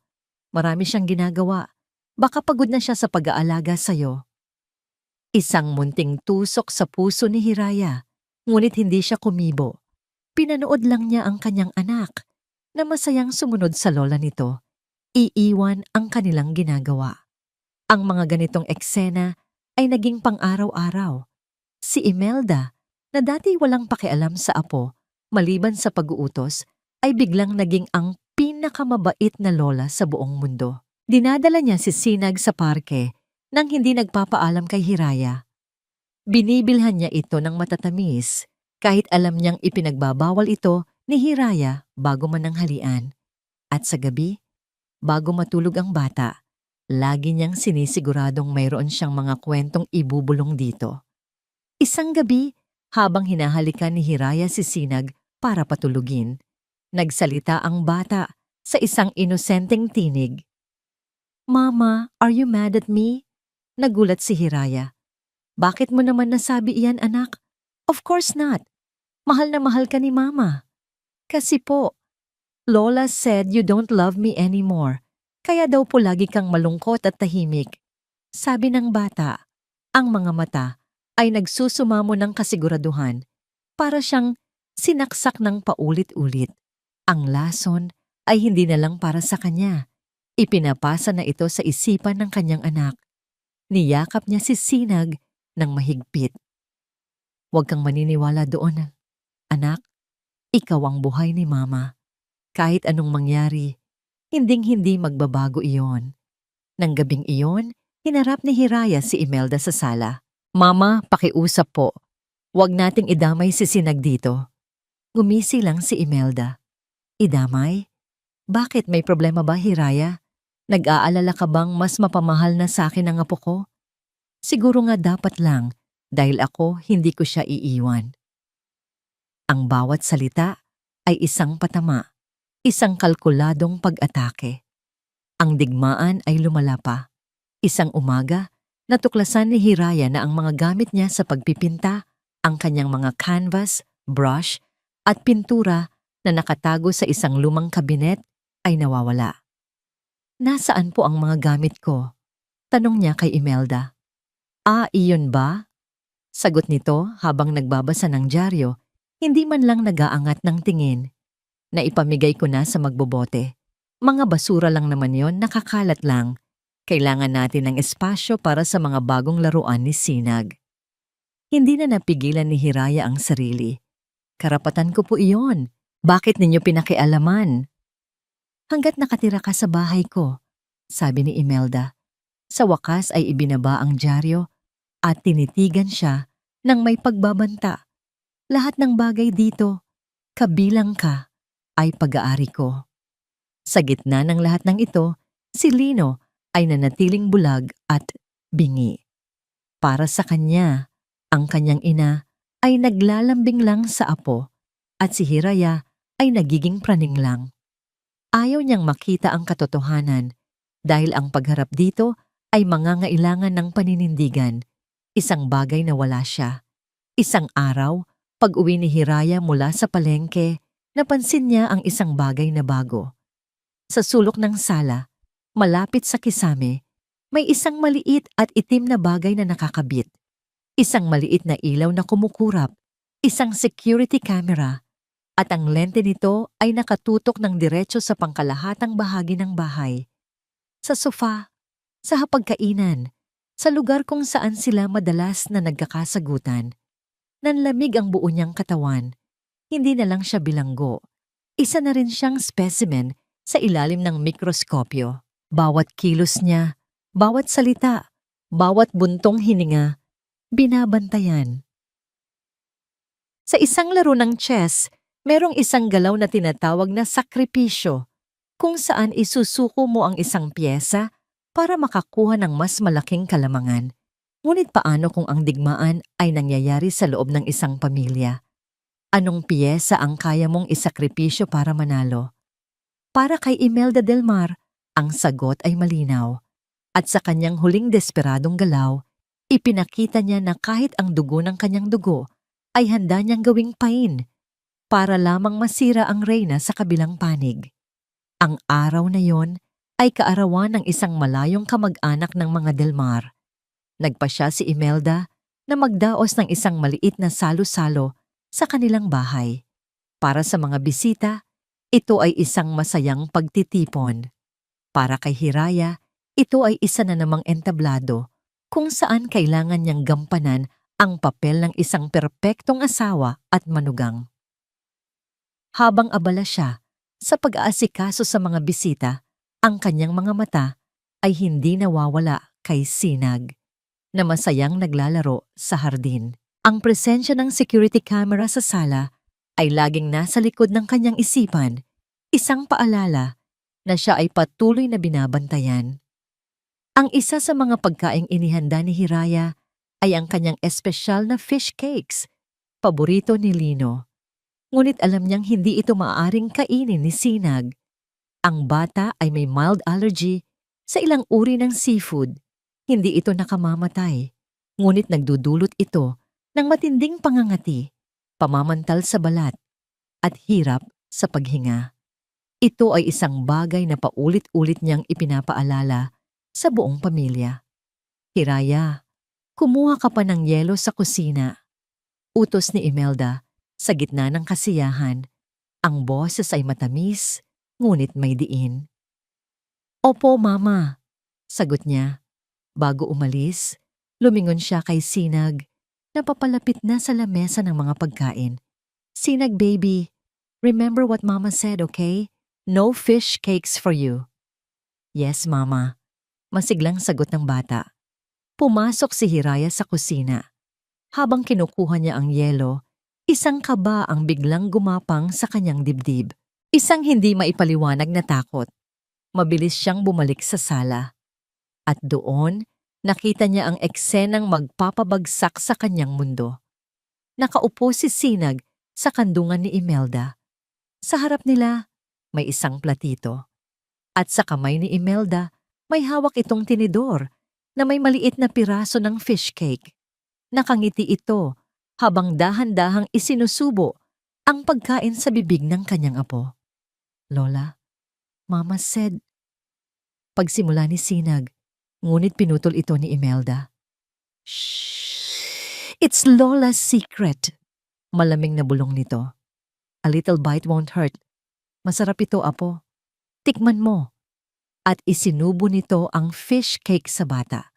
Marami siyang ginagawa. Baka pagod na siya sa pag-aalaga sa'yo. Isang munting tusok sa puso ni Hiraya, ngunit hindi siya kumibo. Pinanood lang niya ang kanyang anak na masayang sumunod sa lola nito, iiwan ang kanilang ginagawa. Ang mga ganitong eksena ay naging pang-araw-araw. Si Imelda, na dati walang pakialam sa apo, maliban sa pag-uutos, ay biglang naging ang pinakamabait na lola sa buong mundo. Dinadala niya si Sinag sa parke nang hindi nagpapaalam kay Hiraya. Binibilhan niya ito ng matatamis kahit alam niyang ipinagbabawal ito ni Hiraya bago mananghalian. At sa gabi, bago matulog ang bata, lagi niyang sinisiguradong mayroon siyang mga kwentong ibubulong dito. Isang gabi, habang hinahalikan ni Hiraya si Sinag para patulugin, nagsalita ang bata sa isang inosenteng tinig. "Mama, are you mad at me?" Nagulat si Hiraya. "Bakit mo naman nasabi iyan, anak?" "Of course not. Mahal na mahal ka ni Mama." "Kasi po, Lola said you don't love me anymore. Kaya daw po lagi kang malungkot at tahimik." Sabi ng bata, ang mga mata ay nagsusumamo ng kasiguraduhan para siyang sinaksak ng paulit-ulit. Ang lason ay hindi na lang para sa kanya. Ipinapasa na ito sa isipan ng kanyang anak. Niyakap niya si Sinag ng mahigpit. "Huwag kang maniniwala doon, anak. Ikaw ang buhay ni Mama. Kahit anong mangyari, hinding-hindi magbabago iyon." Nang gabing iyon, hinarap ni Hiraya si Imelda sa sala. "Mama, pakiusap po. Huwag nating idamay si Sinag dito." Ngumisi lang si Imelda. "Idamay? Bakit, may problema ba, Hiraya? Nag-aalala ka bang mas mapamahal na sa akin ang apo ko?" "Siguro nga dapat lang dahil ako hindi ko siya iiwan." Ang bawat salita ay isang patama, isang kalkuladong pag-atake. Ang digmaan ay lumala pa. Isang umaga, natuklasan ni Hiraya na ang mga gamit niya sa pagpipinta, ang kanyang mga canvas, brush, at pintura na nakatago sa isang lumang kabinet ay nawawala. "Nasaan po ang mga gamit ko?" tanong niya kay Imelda. "Ah, iyon ba?" Sagot nito habang nagbabasa ng dyaryo, hindi man lang nag-aangat ng tingin. "Naipamigay ko na sa magbobote. Mga basura lang naman yon, nakakalat lang. Kailangan natin ng espasyo para sa mga bagong laruan ni Sinag." Hindi na napigilan ni Hiraya ang sarili. "Karapatan ko po iyon. Bakit ninyo pinakialaman?" "Hanggat nakatira ka sa bahay ko," sabi ni Imelda. Sa wakas ay ibinaba ang dyaryo at tinitigan siya ng may pagbabanta. "Lahat ng bagay dito, kabilang ka, ay pag-aari ko." Sa gitna ng lahat ng ito, si Lino ay nanatiling bulag at bingi. Para sa kanya, ang kanyang ina ay naglalambing lang sa apo at si Hiraya ay nagiging praning lang. Ayaw niyang makita ang katotohanan dahil ang pagharap dito ay mangangailangan ng paninindigan, isang bagay na wala siya. Isang araw, pag-uwi ni Hiraya mula sa palengke, napansin niya ang isang bagay na bago. Sa sulok ng sala, malapit sa kisame, may isang maliit at itim na bagay na nakakabit. Isang maliit na ilaw na kumukurap, isang security camera, at ang lente nito ay nakatutok ng diretso sa pangkalahatang bahagi ng bahay. Sa sofa, sa hapagkainan, sa lugar kung saan sila madalas na nagkakasagutan. Nanlamig ang buo niyang katawan. Hindi na lang siya bilanggo. Isa na rin siyang specimen sa ilalim ng mikroskopyo. Bawat kilos niya, bawat salita, bawat buntong hininga, binabantayan. Sa isang laro ng chess, merong isang galaw na tinatawag na sakripisyo, kung saan isusuko mo ang isang pyesa para makakuha ng mas malaking kalamangan. Ngunit paano kung ang digmaan ay nangyayari sa loob ng isang pamilya? Anong piyesa ang kaya mong isakripisyo para manalo? Para kay Imelda Del Mar, ang sagot ay malinaw. At sa kanyang huling desperadong galaw, ipinakita niya na kahit ang dugo ng kanyang dugo ay handa niyang gawing pain para lamang masira ang reyna sa kabilang panig. Ang araw na yon ay kaarawan ng isang malayong kamag-anak ng mga Del Mar. Nagpasya si Imelda na magdaos ng isang maliit na salo-salo sa kanilang bahay. Para sa mga bisita, Ito ay isang masayang pagtitipon. Para kay Hiraya, ito ay isa na namang entablado kung saan kailangan niyang gampanan ang papel ng isang perpektong asawa at manugang. Habang abala siya sa pag-aasikaso sa mga bisita, ang kanyang mga mata ay hindi nawawala kay Sinag na masayang naglalaro sa hardin. Ang presensya ng security camera sa sala ay laging nasa likod ng kanyang isipan, isang paalala na siya ay patuloy na binabantayan. Ang isa sa mga pagkaing inihanda ni Hiraya ay ang kanyang espesyal na fish cakes, paborito ni Lino. Ngunit alam niyang hindi ito maaaring kainin ni Sinag. Ang bata ay may mild allergy sa ilang uri ng seafood. Hindi ito nakamamatay, ngunit nagdudulot ito ng matinding pangangati, pamamantal sa balat, at hirap sa paghinga. Ito ay isang bagay na paulit-ulit niyang ipinapaalala sa buong pamilya. Hiraya, kumuha ka pa ng yelo sa kusina. Utos ni Imelda sa gitna ng kasiyahan. Ang boses ay matamis, ngunit may diin. Opo, Mama, sagot niya. Bago umalis, lumingon siya kay Sinag na papalapit na sa lamesa ng mga pagkain. Sinag, baby, remember what Mama said, okay? No fish cakes for you. Yes, Mama. Masiglang sagot ng bata. Pumasok si Hiraya sa kusina. Habang kinukuha niya ang yelo, isang kaba ang biglang gumapang sa kanyang dibdib. Isang hindi maipaliwanag na takot. Mabilis siyang bumalik sa sala. At doon, nakita niya ang eksenang magpapabagsak sa kanyang mundo. Nakaupo si Sinag sa kandungan ni Imelda. Sa harap nila, may isang platito. At sa kamay ni Imelda, may hawak itong tinidor na may maliit na piraso ng fish cake. Nakangiti ito habang dahan-dahang isinusubo ang pagkain sa bibig ng kanyang apo. Lola, Mama said. Pagsimula ni Sinag, ngunit pinutol ito ni Imelda. Shh! It's Lola's secret. Malamig na bulong nito. A little bite won't hurt. Masarap ito, apo. Tikman mo. At isinubo nito ang fish cake sa bata.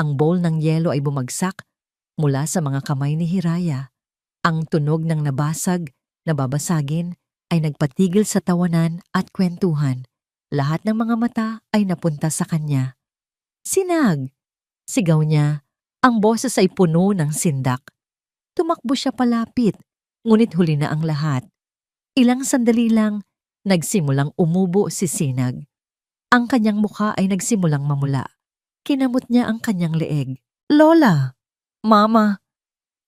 Ang bowl ng yelo ay bumagsak mula sa mga kamay ni Hiraya. Ang tunog ng nababasagin ay nagpatigil sa tawanan at kwentuhan. Lahat ng mga mata ay napunta sa kanya. Sinag! Sigaw niya. Ang boses ay puno ng sindak. Tumakbo siya palapit, ngunit huli na ang lahat. Ilang sandali lang, nagsimulang umubo si Sinag. Ang kanyang mukha ay nagsimulang mamula. Kinamot niya ang kanyang leeg. Lola! Mama!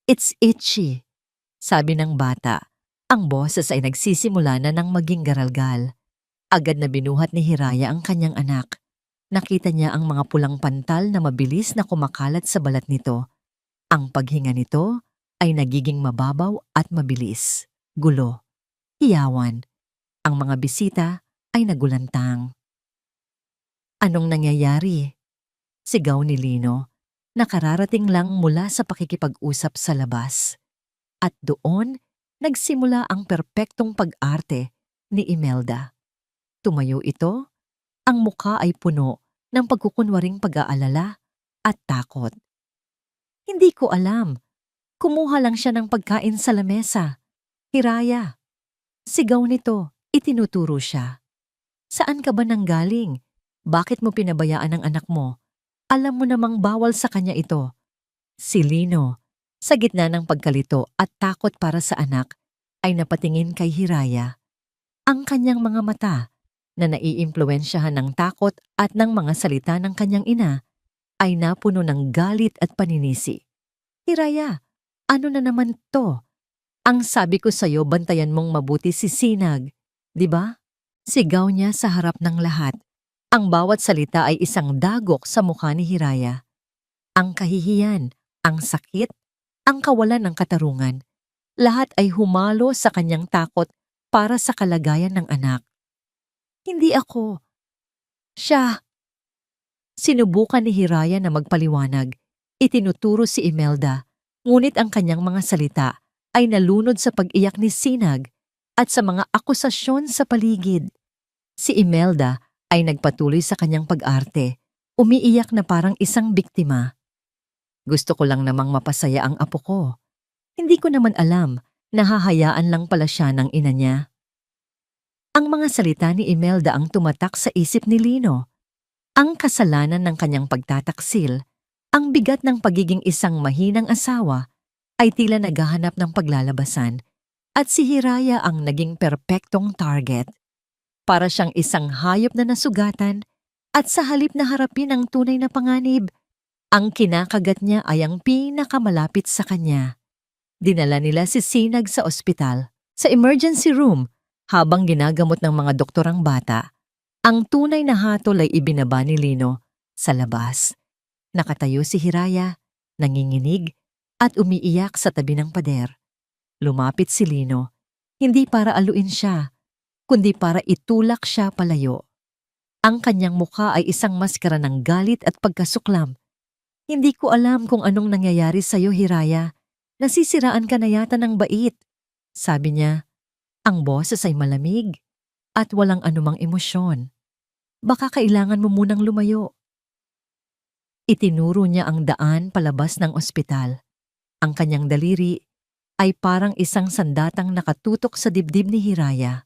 It's itchy, sabi ng bata. Ang boses ay nagsisimula na ng maging garalgal. Agad na binuhat ni Hiraya ang kanyang anak. Nakita niya ang mga pulang pantal na mabilis na kumakalat sa balat nito. Ang paghinga nito ay nagiging mababaw at mabilis. Gulo. Hiyawan. Ang mga bisita ay nagulantang. Anong nangyayari? Sigaw ni Lino. Nakararating lang mula sa pakikipag-usap sa labas. At doon, nagsimula ang perpektong pag-arte ni Imelda. Tumayo ito, ang mukha ay puno ng pagkukunwaring pag-aalala at takot. Hindi ko alam. Kumuha lang siya ng pagkain sa lamesa. Hiraya. Sigaw nito, itinuturo siya. Saan ka ba nanggaling? Bakit mo pinabayaan ang anak mo? Alam mo namang bawal sa kanya ito. Si Lino, sa gitna ng pagkalito at takot para sa anak, ay napatingin kay Hiraya. Ang kanyang mga mata, na naiimpluwensyahan ng takot at ng mga salita ng kanyang ina, ay napuno ng galit at paninisi. Hiraya, ano na naman to? Ang sabi ko sa'yo, bantayan mong mabuti si Sinag, di ba? Sigaw niya sa harap ng lahat. Ang bawat salita ay isang dagok sa mukha ni Hiraya. Ang kahihiyan, ang sakit, ang kawalan ng katarungan. Lahat ay humalo sa kanyang takot para sa kalagayan ng anak. Hindi ako. Siya. Sinubukan ni Hiraya na magpaliwanag. Itinuturo si Imelda, ngunit ang kanyang mga salita ay nalunod sa pag-iyak ni Sinag at sa mga akusasyon sa paligid. Si Imelda ay nagpatuloy sa kanyang pag-arte, umiiyak na parang isang biktima. Gusto ko lang namang mapasaya ang apo ko. Hindi ko naman alam na hahayaan lang pala siya ng ina niya. Ang mga salita ni Imelda ang tumatak sa isip ni Lino. Ang kasalanan ng kanyang pagtataksil, ang bigat ng pagiging isang mahinang asawa, ay tila naghahanap ng paglalabasan at si Hiraya ang naging perpektong target. Para siyang isang hayop na nasugatan at sa halip na harapin ang tunay na panganib, ang kinakagat niya ay ang pinakamalapit sa kanya. Dinala nila si Sinag sa ospital, sa emergency room, habang ginagamot ng mga doktor ang bata. Ang tunay na hatol ay ibinaba ni Lino sa labas. Nakatayo si Hiraya, nanginginig at umiiyak sa tabi ng pader. Lumapit si Lino, hindi para aluin siya, kundi para itulak siya palayo. Ang kanyang mukha ay isang maskara ng galit at pagkasuklam. Hindi ko alam kung anong nangyayari sa'yo, Hiraya. Nasisiraan ka na yata ng bait. Sabi niya, ang boses ay malamig at walang anumang emosyon. Baka kailangan mo munang lumayo. Itinuro niya ang daan palabas ng ospital. Ang kanyang daliri ay parang isang sandatang nakatutok sa dibdib ni Hiraya.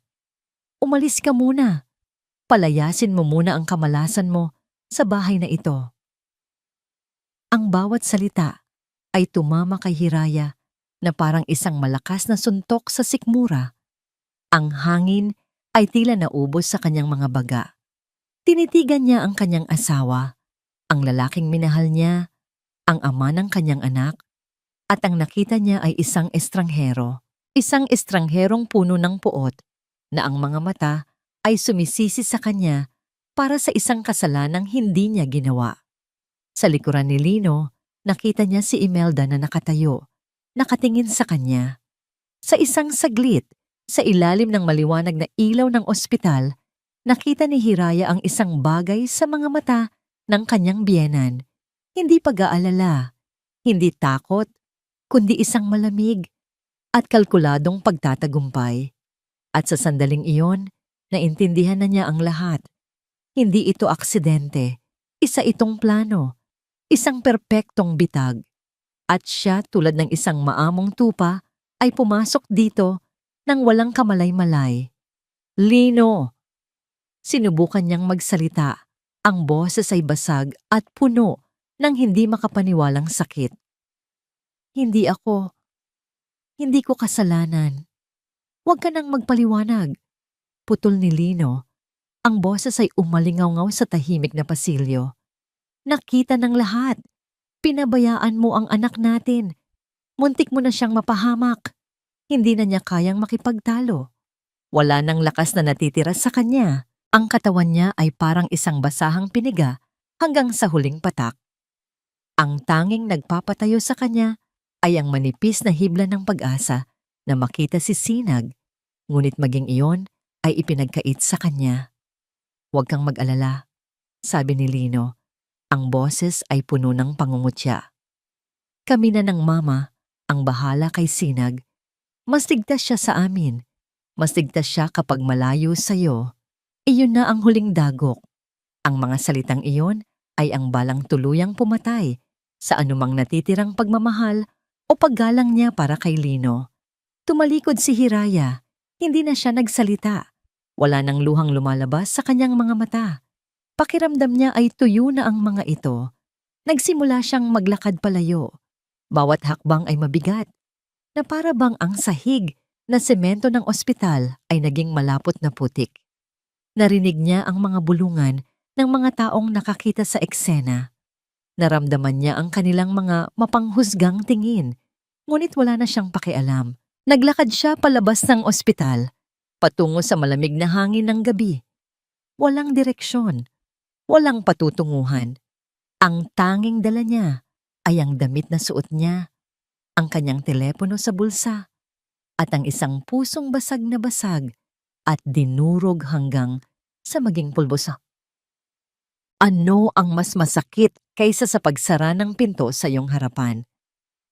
Umalis ka muna. Palayasin mo muna ang kamalasan mo sa bahay na ito. Ang bawat salita ay tumama kay Hiraya na parang isang malakas na suntok sa sikmura. Ang hangin ay tila naubos sa kanyang mga baga. Tinitigan niya ang kanyang asawa, ang lalaking minahal niya, ang ama ng kanyang anak, at ang nakita niya ay isang estranghero. Isang estrangherong puno ng puot na ang mga mata ay sumisisi sa kanya para sa isang kasalanang hindi niya ginawa. Sa likuran ni Lino, nakita niya si Imelda na nakatayo, nakatingin sa kanya. Sa isang saglit, sa ilalim ng maliwanag na ilaw ng ospital, nakita ni Hiraya ang isang bagay sa mga mata ng kanyang biyenan. Hindi pag-aalala, hindi takot, kundi isang malamig at kalkuladong pagtatagumpay. At sa sandaling iyon, naintindihan na niya ang lahat. Hindi ito aksidente, isa itong plano, isang perpektong bitag. At siya tulad ng isang maamong tupa ay pumasok dito nang walang kamalay-malay. Lino! Sinubukan niyang magsalita. Ang boses ay basag at puno ng hindi makapaniwalang sakit. Hindi ko kasalanan. Huwag ka nang magpaliwanag. Putol ni Lino. Ang boses ay umalingaw-ngaw sa tahimik na pasilyo. Nakita ng lahat. Pinabayaan mo ang anak natin. Muntik mo na siyang mapahamak. Hindi na niya kayang makipagtalo. Wala nang lakas na natitira sa kanya. Ang katawan niya ay parang isang basahang piniga hanggang sa huling patak. Ang tanging nagpapatayo sa kanya ay ang manipis na hibla ng pag-asa na makita si Sinag, ngunit maging iyon ay ipinagkait sa kanya. Huwag kang mag-alala, sabi ni Lino. Ang boses ay puno ng pangungutya. Kami na ng mama ang bahala kay Sinag. Mas ligtas siya sa amin. Mas ligtas siya kapag malayo sa'yo. Iyon na ang huling dagok. Ang mga salitang iyon ay ang balang tuluyang pumatay sa anumang natitirang pagmamahal o paggalang niya para kay Lino. Tumalikod si Hiraya. Hindi na siya nagsalita. Wala nang luhang lumalabas sa kanyang mga mata. Pakiramdam niya ay tuyo na ang mga ito. Nagsimula siyang maglakad palayo. Bawat hakbang ay mabigat, na para bang ang sahig na semento ng ospital ay naging malapot na putik. Narinig niya ang mga bulungan ng mga taong nakakita sa eksena. Naramdaman niya ang kanilang mga mapanghusgang tingin, ngunit wala na siyang pakialam. Naglakad siya palabas ng ospital, patungo sa malamig na hangin ng gabi. Walang direksyon, walang patutunguhan. Ang tanging dala niya ay ang damit na suot niya, ang kanyang telepono sa bulsa, at ang isang pusong basag na basag at dinurog hanggang sa maging pulbosa. Ano ang mas masakit kaysa sa pagsara ng pinto sa iyong harapan?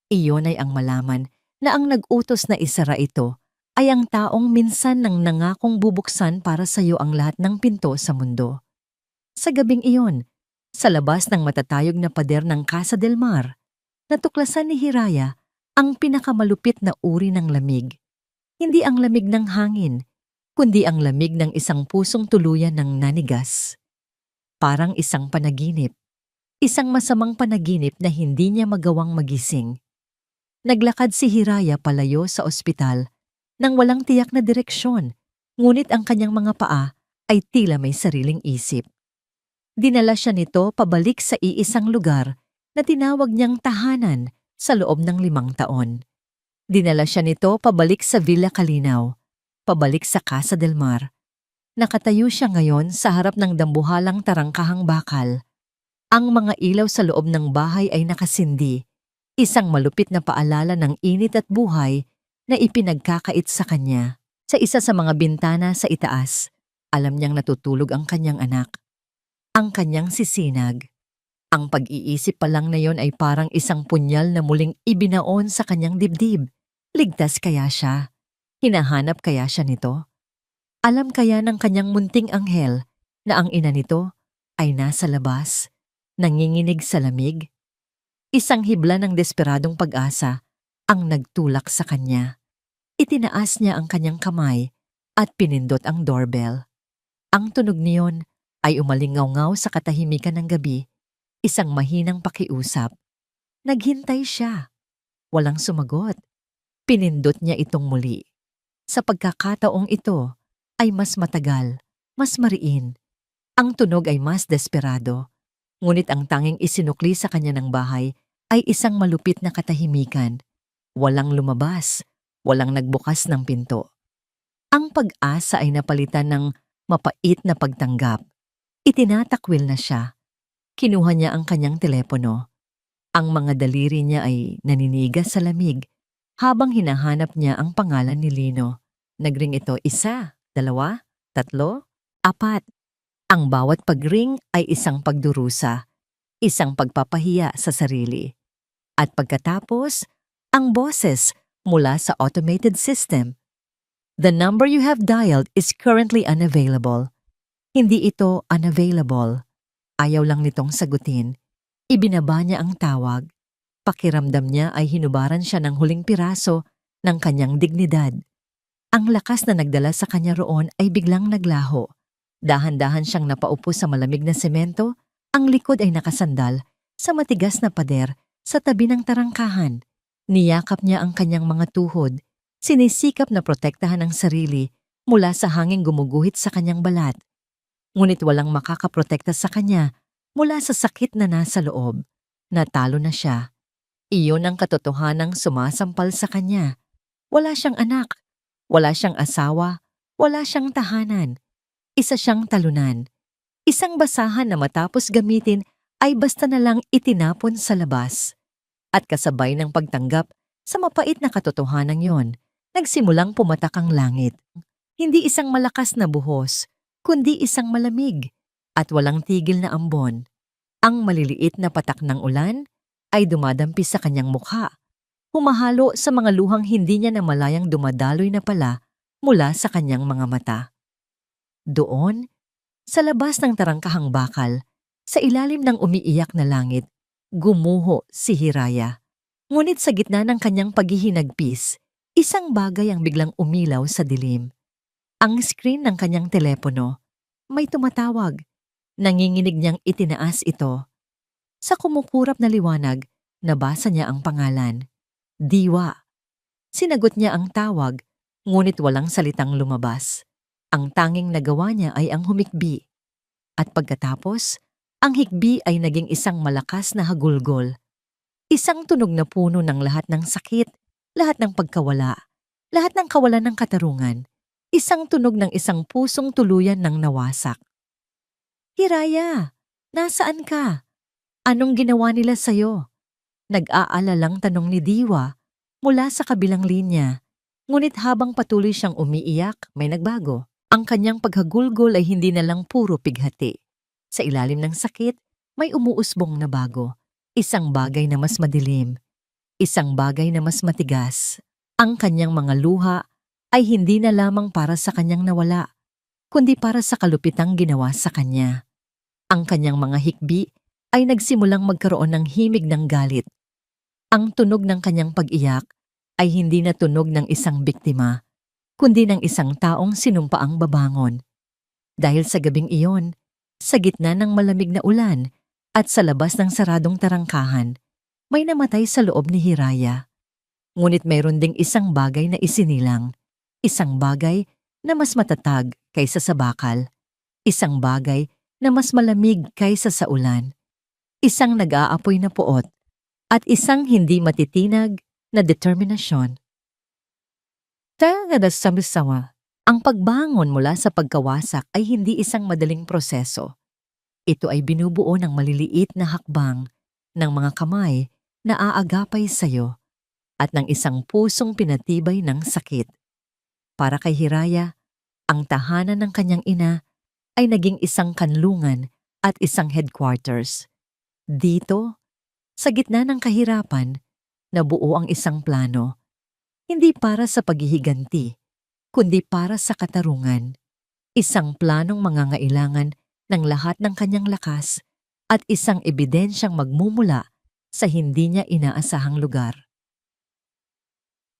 Iyon ay ang malaman na ang nag-utos na isara ito ay ang taong minsan nang nangakong bubuksan para sa iyo ang lahat ng pinto sa mundo. Sa gabing iyon, sa labas ng matatayog na pader ng Casa del Mar, natuklasan ni Hiraya ang pinakamalupit na uri ng lamig. Hindi ang lamig ng hangin, kundi ang lamig ng isang pusong tuluyan ng nanigas. Parang isang panaginip. Isang masamang panaginip na hindi niya magawang magising. Naglakad si Hiraya palayo sa ospital nang walang tiyak na direksyon, ngunit ang kanyang mga paa ay tila may sariling isip. Dinala siya nito pabalik sa iisang lugar na tinawag niyang tahanan sa loob ng 5 taon. Dinala siya nito pabalik sa Villa Calinaw, pabalik sa Casa del Mar. Nakatayo siya ngayon sa harap ng dambuhalang tarangkahang bakal. Ang mga ilaw sa loob ng bahay ay nakasindi, isang malupit na paalala ng init at buhay na ipinagkakait sa kanya. Sa isa sa mga bintana sa itaas, alam niyang natutulog ang kanyang anak. Ang kanyang sisinag. Ang pag-iisip pa lang na yon ay parang isang punyal na muling ibinaon sa kanyang dibdib. Ligtas kaya siya? Hinahanap kaya siya nito? Alam kaya ng kanyang munting anghel na ang ina nito ay nasa labas, nanginginig sa lamig? Isang hibla ng desperadong pag-asa ang nagtulak sa kanya. Itinaas niya ang kanyang kamay at pinindot ang doorbell. Ang tunog niyon ay umalingaw-ngaw sa katahimikan ng gabi, isang mahinang pakiusap. Naghintay siya. Walang sumagot. Pinindot niya itong muli. Sa pagkakataong ito ay mas matagal, mas mariin. Ang tunog ay mas desperado. Ngunit ang tanging isinukli sa kanya ng bahay ay isang malupit na katahimikan. Walang lumabas, walang nagbukas ng pinto. Ang pag-asa ay napalitan ng mapait na pagtanggap. Itinatakwil na siya. Kinuha niya ang kanyang telepono. Ang mga daliri niya ay naninigas sa lamig habang hinahanap niya ang pangalan ni Lino. Nagring ito 1, 2, 3, 4. Ang bawat pagring ay isang pagdurusa, isang pagpapahiya sa sarili. At pagkatapos, ang boses mula sa automated system. The number you have dialed is currently unavailable. Hindi ito unavailable. Ayaw lang nitong sagutin. Ibinaba niya ang tawag. Pakiramdam niya ay hinubaran siya ng huling piraso ng kanyang dignidad. Ang lakas na nagdala sa kanya roon ay biglang naglaho. Dahan-dahan siyang napaupo sa malamig na semento, ang likod ay nakasandal sa matigas na pader sa tabi ng tarangkahan. Niyakap niya ang kanyang mga tuhod, sinisikap na protektahan ang sarili mula sa hanging gumuguhit sa kanyang balat. Ngunit walang makakaprotekta sa kanya mula sa sakit na nasa loob. Natalo na siya. Iyon ang katotohanang sumasampal sa kanya. Wala siyang anak, wala siyang asawa, wala siyang tahanan. Isa siyang talunan. Isang basahan na matapos gamitin ay basta na lang itinapon sa labas. At kasabay ng pagtanggap sa mapait na katotohanan yon, nagsimulang pumatak ang langit. Hindi isang malakas na buhos, kundi isang malamig at walang tigil na ambon. Ang maliliit na patak ng ulan ay dumadampi sa kanyang mukha, humahalo sa mga luhang hindi niya namalayang dumadaloy na pala mula sa kanyang mga mata. Doon, sa labas ng tarangkahang bakal, sa ilalim ng umiiyak na langit, gumuho si Hiraya. Ngunit sa gitna ng kanyang paghihinagpis, isang bagay ang biglang umilaw sa dilim. Ang screen ng kanyang telepono, may tumatawag. Nanginginig niyang itinaas ito. Sa kumukurap na liwanag, nabasa niya ang pangalan. Diwa. Sinagot niya ang tawag, ngunit walang salitang lumabas. Ang tanging nagawa niya ay ang humikbi. At pagkatapos, ang hikbi ay naging isang malakas na hagulgol. Isang tunog na puno ng lahat ng sakit, lahat ng pagkawala, lahat ng kawalan ng katarungan. Isang tunog ng isang pusong tuluyan ng nawasak. Hiraya, nasaan ka? Anong ginawa nila sa'yo? Nag-aalalang tanong ni Diwa mula sa kabilang linya. Ngunit habang patuloy siyang umiiyak, may nagbago. Ang kanyang paghagulgol ay hindi na lang puro pighati. Sa ilalim ng sakit, may umuusbong na bago. Isang bagay na mas madilim. Isang bagay na mas matigas. Ang kanyang mga luha ay hindi na lamang para sa kanyang nawala, kundi para sa kalupitang ginawa sa kanya. Ang kanyang mga hikbi ay nagsimulang magkaroon ng himig ng galit. Ang tunog ng kanyang pag-iyak ay hindi na tunog ng isang biktima, kundi ng isang taong sinumpaang babangon. Dahil sa gabing iyon, sa gitna ng malamig na ulan at sa labas ng saradong tarangkahan, may namatay sa loob ni Hiraya. Ngunit mayroon ding isang bagay na isinilang, isang bagay na mas matatag kaysa sa bakal, isang bagay na mas malamig kaysa sa ulan, isang nag-aapoy na puot, at isang hindi matitinag na determinasyon. Tagadasamsawa, ang pagbangon mula sa pagkawasak ay hindi isang madaling proseso. Ito ay binubuo ng maliliit na hakbang ng mga kamay na aagapay sa'yo at ng isang pusong pinatibay ng sakit. Para kay Hiraya, ang tahanan ng kanyang ina ay naging isang kanlungan at isang headquarters. Dito, sa gitna ng kahirapan, nabuo ang isang plano, hindi para sa paghihiganti, kundi para sa katarungan. Isang planong mangangailangan ng lahat ng kanyang lakas at isang ebidensyang magmumula sa hindi niya inaasahang lugar.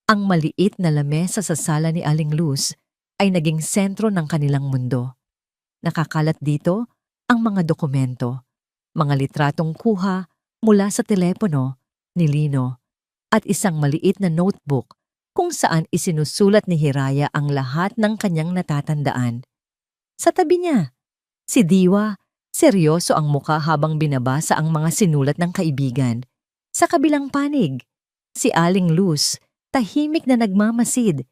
Ang maliit na lamesa sa sala ni Aling Luz ay naging sentro ng kanilang mundo. Nakakalat dito ang mga dokumento, mga litratong kuha mula sa telepono ni Lino at isang maliit na notebook kung saan isinusulat ni Hiraya ang lahat ng kanyang natatandaan. Sa tabi niya, si Diwa, seryoso ang muka habang binabasa ang mga sinulat ng kaibigan. Sa kabilang panig, si Aling Luz, tahimik na nagmamasid.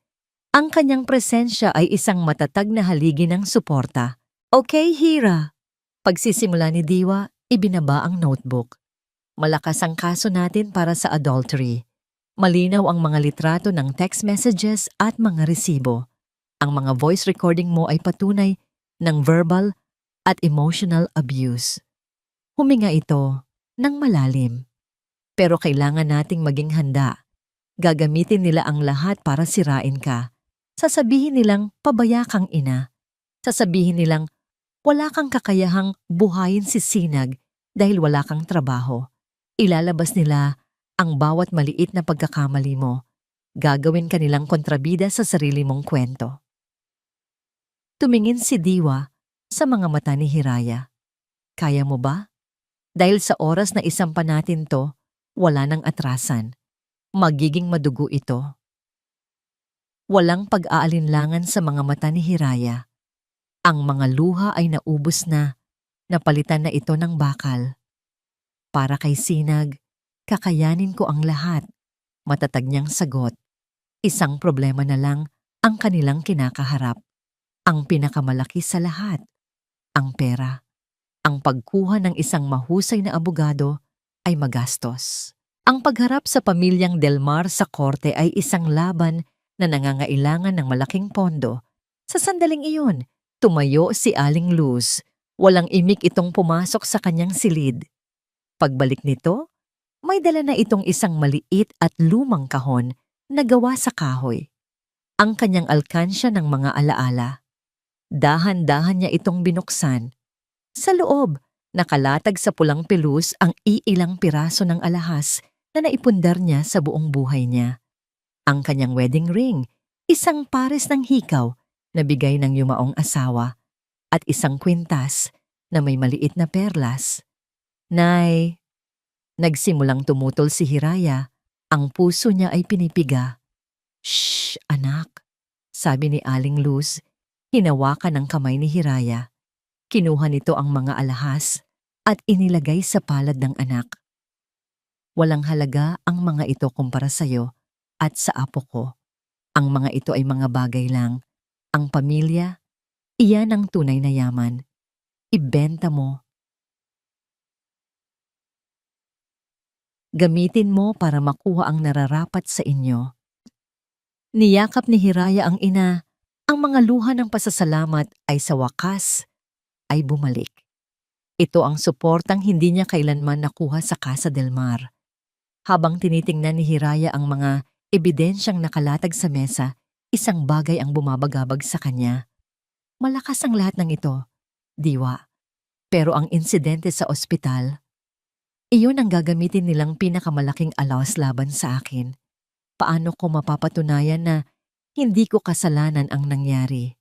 Ang kanyang presensya ay isang matatag na haligi ng suporta. Okay, Hira. Pagsisimula ni Diwa, ibinaba ang notebook. Malakas ang kaso natin para sa adultery. Malinaw ang mga litrato ng text messages at mga resibo. Ang mga voice recording mo ay patunay ng verbal at emotional abuse. Huminga ito ng malalim. Pero kailangan nating maging handa. Gagamitin nila ang lahat para sirain ka. Sasabihin nilang pabaya kang ina. Sasabihin nilang wala kang kakayahang buhayin si Sinag dahil wala kang trabaho. Ilalabas nila ang bawat maliit na pagkakamali mo. Gagawin ka nilang kontrabida sa sarili mong kwento. Tumingin si Diwa sa mga mata ni Hiraya. Kaya mo ba? Dahil sa oras na isampa natin to, wala nang atrasan. Magiging madugo ito. Walang pag-aalinlangan sa mga mata ni Hiraya. Ang mga luha ay naubos na, napalitan na ito ng bakal. Para kay Sinag, kakayanin ko ang lahat. Matatag niyang sagot. Isang problema na lang ang kanilang kinakaharap. Ang pinakamalaki sa lahat, ang pera. Ang pagkuha ng isang mahusay na abogado ay magastos. Ang pagharap sa pamilyang Del Mar sa korte ay isang laban na nangangailangan ng malaking pondo. Sa sandaling iyon, tumayo si Aling Luz. Walang imik itong pumasok sa kanyang silid. Pagbalik nito, may dala na itong isang maliit at lumang kahon na gawa sa kahoy. Ang kanyang alkansya ng mga alaala. Dahan-dahan niya itong binuksan. Sa loob, nakalatag sa pulang pelus ang iilang piraso ng alahas na naipundar niya sa buong buhay niya. Ang kanyang wedding ring, isang pares ng hikaw na bigay ng yumaong asawa, at isang kwintas na may maliit na perlas. Nay, nagsimulang tumutol si Hiraya, ang puso niya ay pinipiga. Shh, anak, sabi ni Aling Luz, hinawakan ang kamay ni Hiraya. Kinuha nito ang mga alahas at inilagay sa palad ng anak. Walang halaga ang mga ito kumpara sa'yo at sa apo ko. Ang mga ito ay mga bagay lang. Ang pamilya, iyan ang tunay na yaman. Ibenta mo. Gamitin mo para makuha ang nararapat sa inyo. Niyakap ni Hiraya ang ina. Ang mga luha ng pasasalamat ay sa wakas ay bumalik. Ito ang suportang hindi niya kailanman nakuha sa Casa del Mar. Habang tinitingnan ni Hiraya ang mga ebidensyang nakalatag sa mesa, Isang bagay ang bumabagabag sa kanya. Malakas ang lahat ng ito, Diwa. Pero ang insidente sa ospital, iyon ang gagamitin nilang pinakamalaking alawas laban sa akin. Paano ko mapapatunayan na hindi ko kasalanan ang nangyari?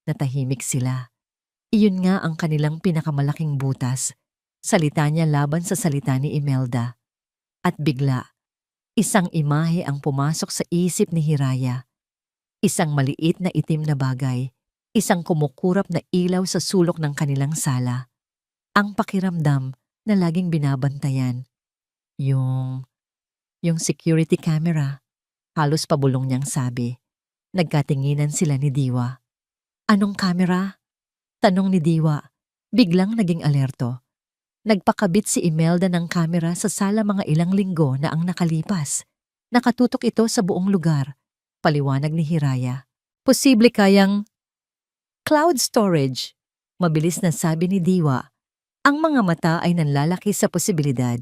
Natahimik sila. Iyon nga ang kanilang pinakamalaking butas. Salita niya laban sa salita ni Imelda. At bigla, isang imahe ang pumasok sa isip ni Hiraya. Isang maliit na itim na bagay. Isang kumukurap na ilaw sa sulok ng kanilang sala. Ang pakiramdam na laging binabantayan. Yung security camera. Halos pabulong niyang sabi. Nagkatinginan sila ni Diwa. Anong camera? Tanong ni Diwa. Biglang naging alerto. Nagpakabit si Imelda ng kamera sa sala mga ilang linggo na ang nakalipas. Nakatutok ito sa buong lugar. Paliwanag ni Hiraya. Posible kayang cloud storage. Mabilis na sabi ni Diwa. Ang mga mata ay nanlalaki sa posibilidad.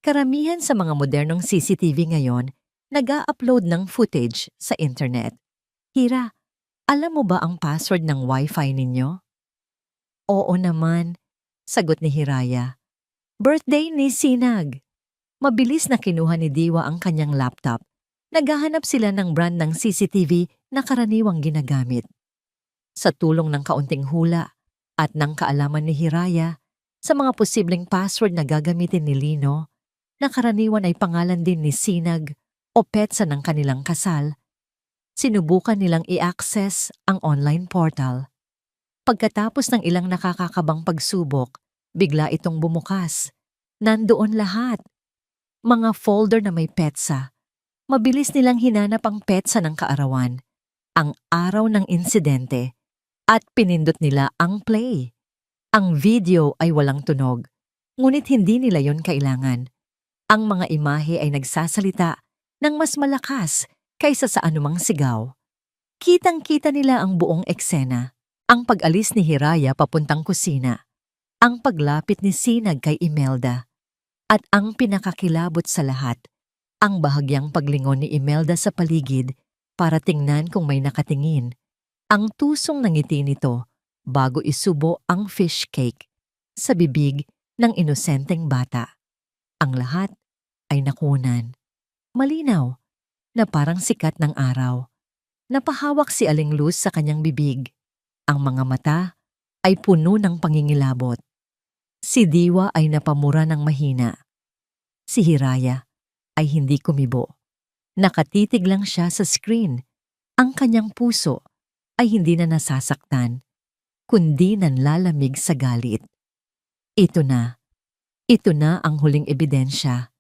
Karamihan sa mga modernong CCTV ngayon, nag-a-upload ng footage sa internet. Hira, alam mo ba ang password ng Wi-Fi ninyo? Oo naman, sagot ni Hiraya. Birthday ni Sinag. Mabilis na kinuha ni Diwa ang kanyang laptop. Naghahanap sila ng brand ng CCTV na karaniwang ginagamit. Sa tulong ng kaunting hula at ng kaalaman ni Hiraya sa mga posibleng password na gagamitin ni Lino, na karaniwan ay pangalan din ni Sinag o petsa ng kanilang kasal, sinubukan nilang i-access ang online portal. Pagkatapos ng ilang nakakakabang pagsubok, bigla itong bumukas. Nandoon lahat. Mga folder na may petsa. Mabilis nilang hinanap ang petsa ng kaarawan, ang araw ng insidente, at pinindot nila ang play. Ang video ay walang tunog, ngunit hindi nila yon kailangan. Ang mga imahe ay nagsasalita ng mas malakas kaysa sa anumang sigaw. Kitang-kita nila ang buong eksena. Ang pag-alis ni Hiraya papuntang kusina, ang paglapit ni Sinag kay Imelda, at ang pinakakilabot sa lahat, ang bahagyang paglingon ni Imelda sa paligid para tingnan kung may nakatingin. Ang tusong ng ngiti nito bago isubo ang fish cake sa bibig ng inosenteng bata. Ang lahat ay nakunan. Malinaw na parang sikat ng araw. Napahawak si Aling Luz sa kanyang bibig. Ang mga mata ay puno ng pangingilabot. Si Diwa ay napamura ng mahina. Si Hiraya ay hindi kumibo. Nakatitig lang siya sa screen. Ang kanyang puso ay hindi na nasasaktan, kundi nanlalamig sa galit. Ito na ang huling ebidensya,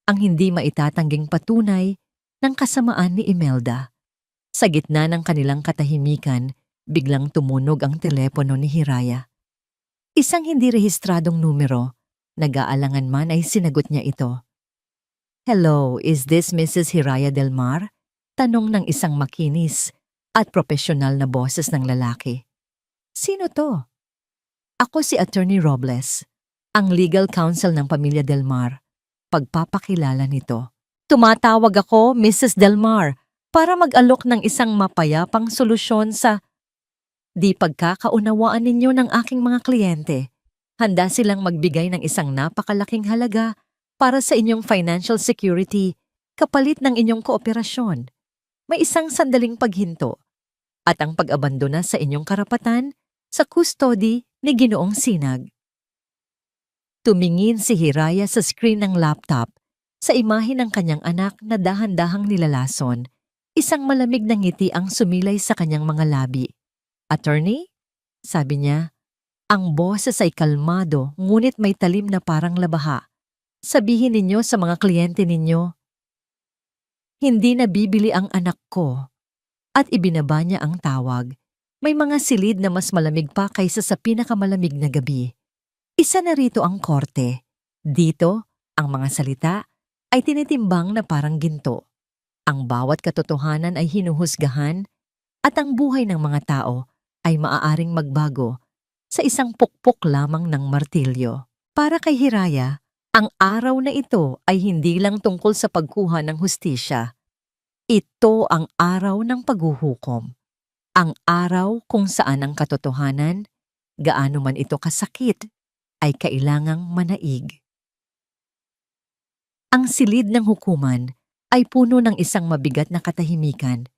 ang hindi maitatangging patunay ng kasamaan ni Imelda. Sa gitna ng kanilang katahimikan, biglang tumunog ang telepono ni Hiraya. Isang hindi rehistradong numero, nag-aalangan man ay sinagot niya ito. Hello, is this Mrs. Hiraya Del Mar? Tanong ng isang makinis at propesyonal na boses ng lalaki. Sino to? Ako si Attorney Robles, ang legal counsel ng pamilya Del Mar. Pagpapakilala nito. Tumatawag ako, Mrs. Del Mar, para mag-alok ng isang mapayapang solusyon sa di pagkakaunawaan ninyo ng aking mga kliyente. Handa silang magbigay ng isang napakalaking halaga para sa inyong financial security kapalit ng inyong kooperasyon. May isang sandaling paghinto at ang pag-abandona sa inyong karapatan sa custody ni Ginoong Sinag. Tumingin si Hiraya sa screen ng laptop sa imahe ng kanyang anak na dahan-dahang nilalason. Isang malamig na ngiti ang sumilay sa kanyang mga labi. Attorney? Sabi niya. Ang boses ay kalmado ngunit may talim na parang labaha. Sabihin ninyo sa mga kliyente ninyo, hindi na bibili ang anak ko. At ibinaba niya ang tawag. May mga silid na mas malamig pa kaysa sa pinakamalamig na gabi. Isa na rito ang korte. Dito, ang mga salita ay tinitimbang na parang ginto. Ang bawat katotohanan ay hinuhusgahan at ang buhay ng mga tao ay maaaring magbago sa isang pukpok lamang ng martilyo. Para kay Hiraya, ang araw na ito ay hindi lang tungkol sa pagkuha ng hustisya. Ito ang araw ng paghuhukom. Ang araw kung saan ang katotohanan, gaano man ito kasakit, ay kailangang manaig. Ang silid ng hukuman ay puno ng isang mabigat na katahimikan.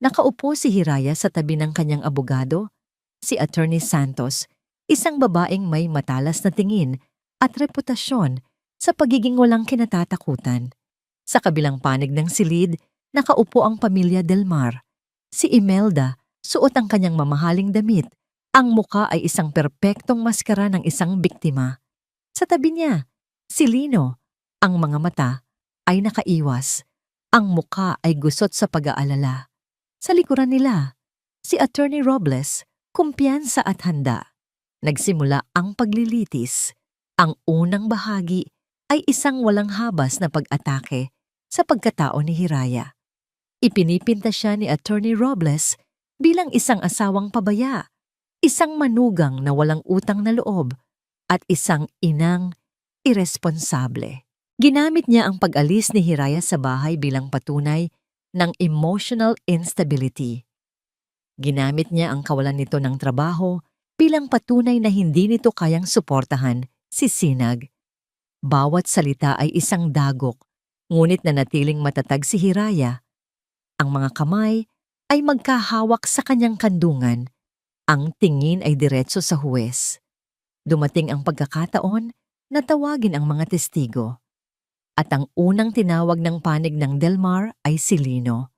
Nakaupo si Hiraya sa tabi ng kanyang abogado, si Attorney Santos, isang babaeng may matalas na tingin at reputasyon sa pagiging walang kinatatakutan. Sa kabilang panig ng silid, nakaupo ang pamilya Del Mar. Si Imelda, suot ang kanyang mamahaling damit. Ang muka ay isang perpektong maskara ng isang biktima. Sa tabi niya, si Lino. Ang mga mata ay nakaiwas. Ang muka ay gusot sa pag-aalala. Sa likuran nila, si Attorney Robles, kumpiyansa at handa. Nagsimula ang paglilitis. Ang unang bahagi ay isang walang habas na pag-atake sa pagkatao ni Hiraya. Ipinipinta siya ni Attorney Robles bilang isang asawang pabaya, isang manugang na walang utang na loob, at isang inang iresponsable. Ginamit niya ang pag-alis ni Hiraya sa bahay bilang patunay ng emotional instability. Ginamit niya ang kawalan nito ng trabaho bilang patunay na hindi nito kayang suportahan si Sinag. Bawat salita ay isang dagok, ngunit nanatiling matatag si Hiraya. Ang mga kamay ay magkahawak sa kanyang kandungan. Ang tingin ay diretso sa huwes. Dumating ang pagkakataon na tawagin ang mga testigo. At ang unang tinawag ng panig ng Del Mar ay si Lino.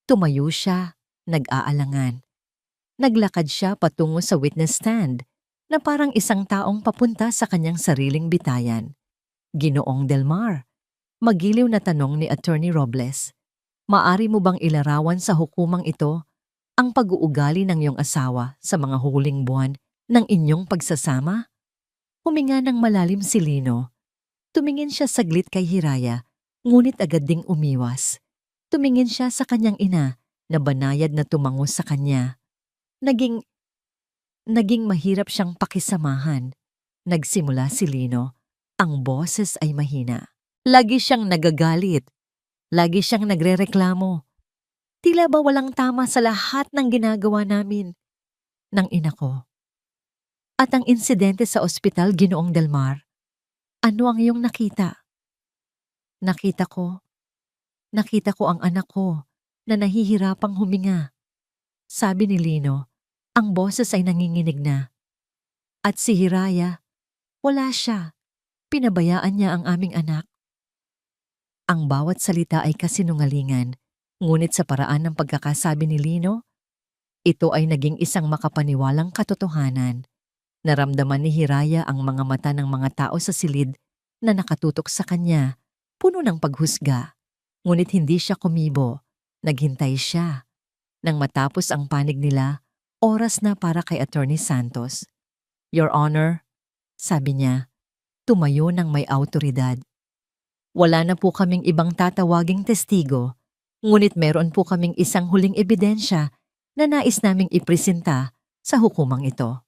Tumayo siya, nag-aalangan. Naglakad siya patungo sa witness stand na parang isang taong papunta sa kanyang sariling bitayan. Ginoong Del Mar, magiliw na tanong ni Attorney Robles. Maari mo bang ilarawan sa hukumang ito ang pag-uugali ng iyong asawa sa mga huling buwan ng inyong pagsasama? Huminga ng malalim si Lino. Tumingin siya saglit kay Hiraya, ngunit agad ding umiwas. Tumingin siya sa kanyang ina na banayad na tumango sa kanya. Naging mahirap siyang pakisamahan. Nagsimula si Lino. Ang boses ay mahina. Lagi siyang nagagalit. Lagi siyang nagrereklamo. Tila ba walang tama sa lahat ng ginagawa namin ng ina ko. At ang insidente sa ospital, Ginoong Del Mar, ano ang iyong nakita? Nakita ko ang anak ko na nahihirapang huminga. Sabi ni Lino, ang boses ay nanginginig na. At si Hiraya, wala siya. Pinabayaan niya ang aming anak. Ang bawat salita ay kasinungalingan, ngunit sa paraan ng pagkakasabi ni Lino, ito ay naging isang makapaniwalang katotohanan. Naramdaman ni Hiraya ang mga mata ng mga tao sa silid na nakatutok sa kanya, puno ng paghusga. Ngunit hindi siya kumibo. Naghintay siya. Nang matapos ang panig nila, oras na para kay Attorney Santos. Your Honor, sabi niya, tumayo ng may awtoridad. Wala na po kaming ibang tatawaging testigo, ngunit meron po kaming isang huling ebidensya na nais naming ipresenta sa hukumang ito.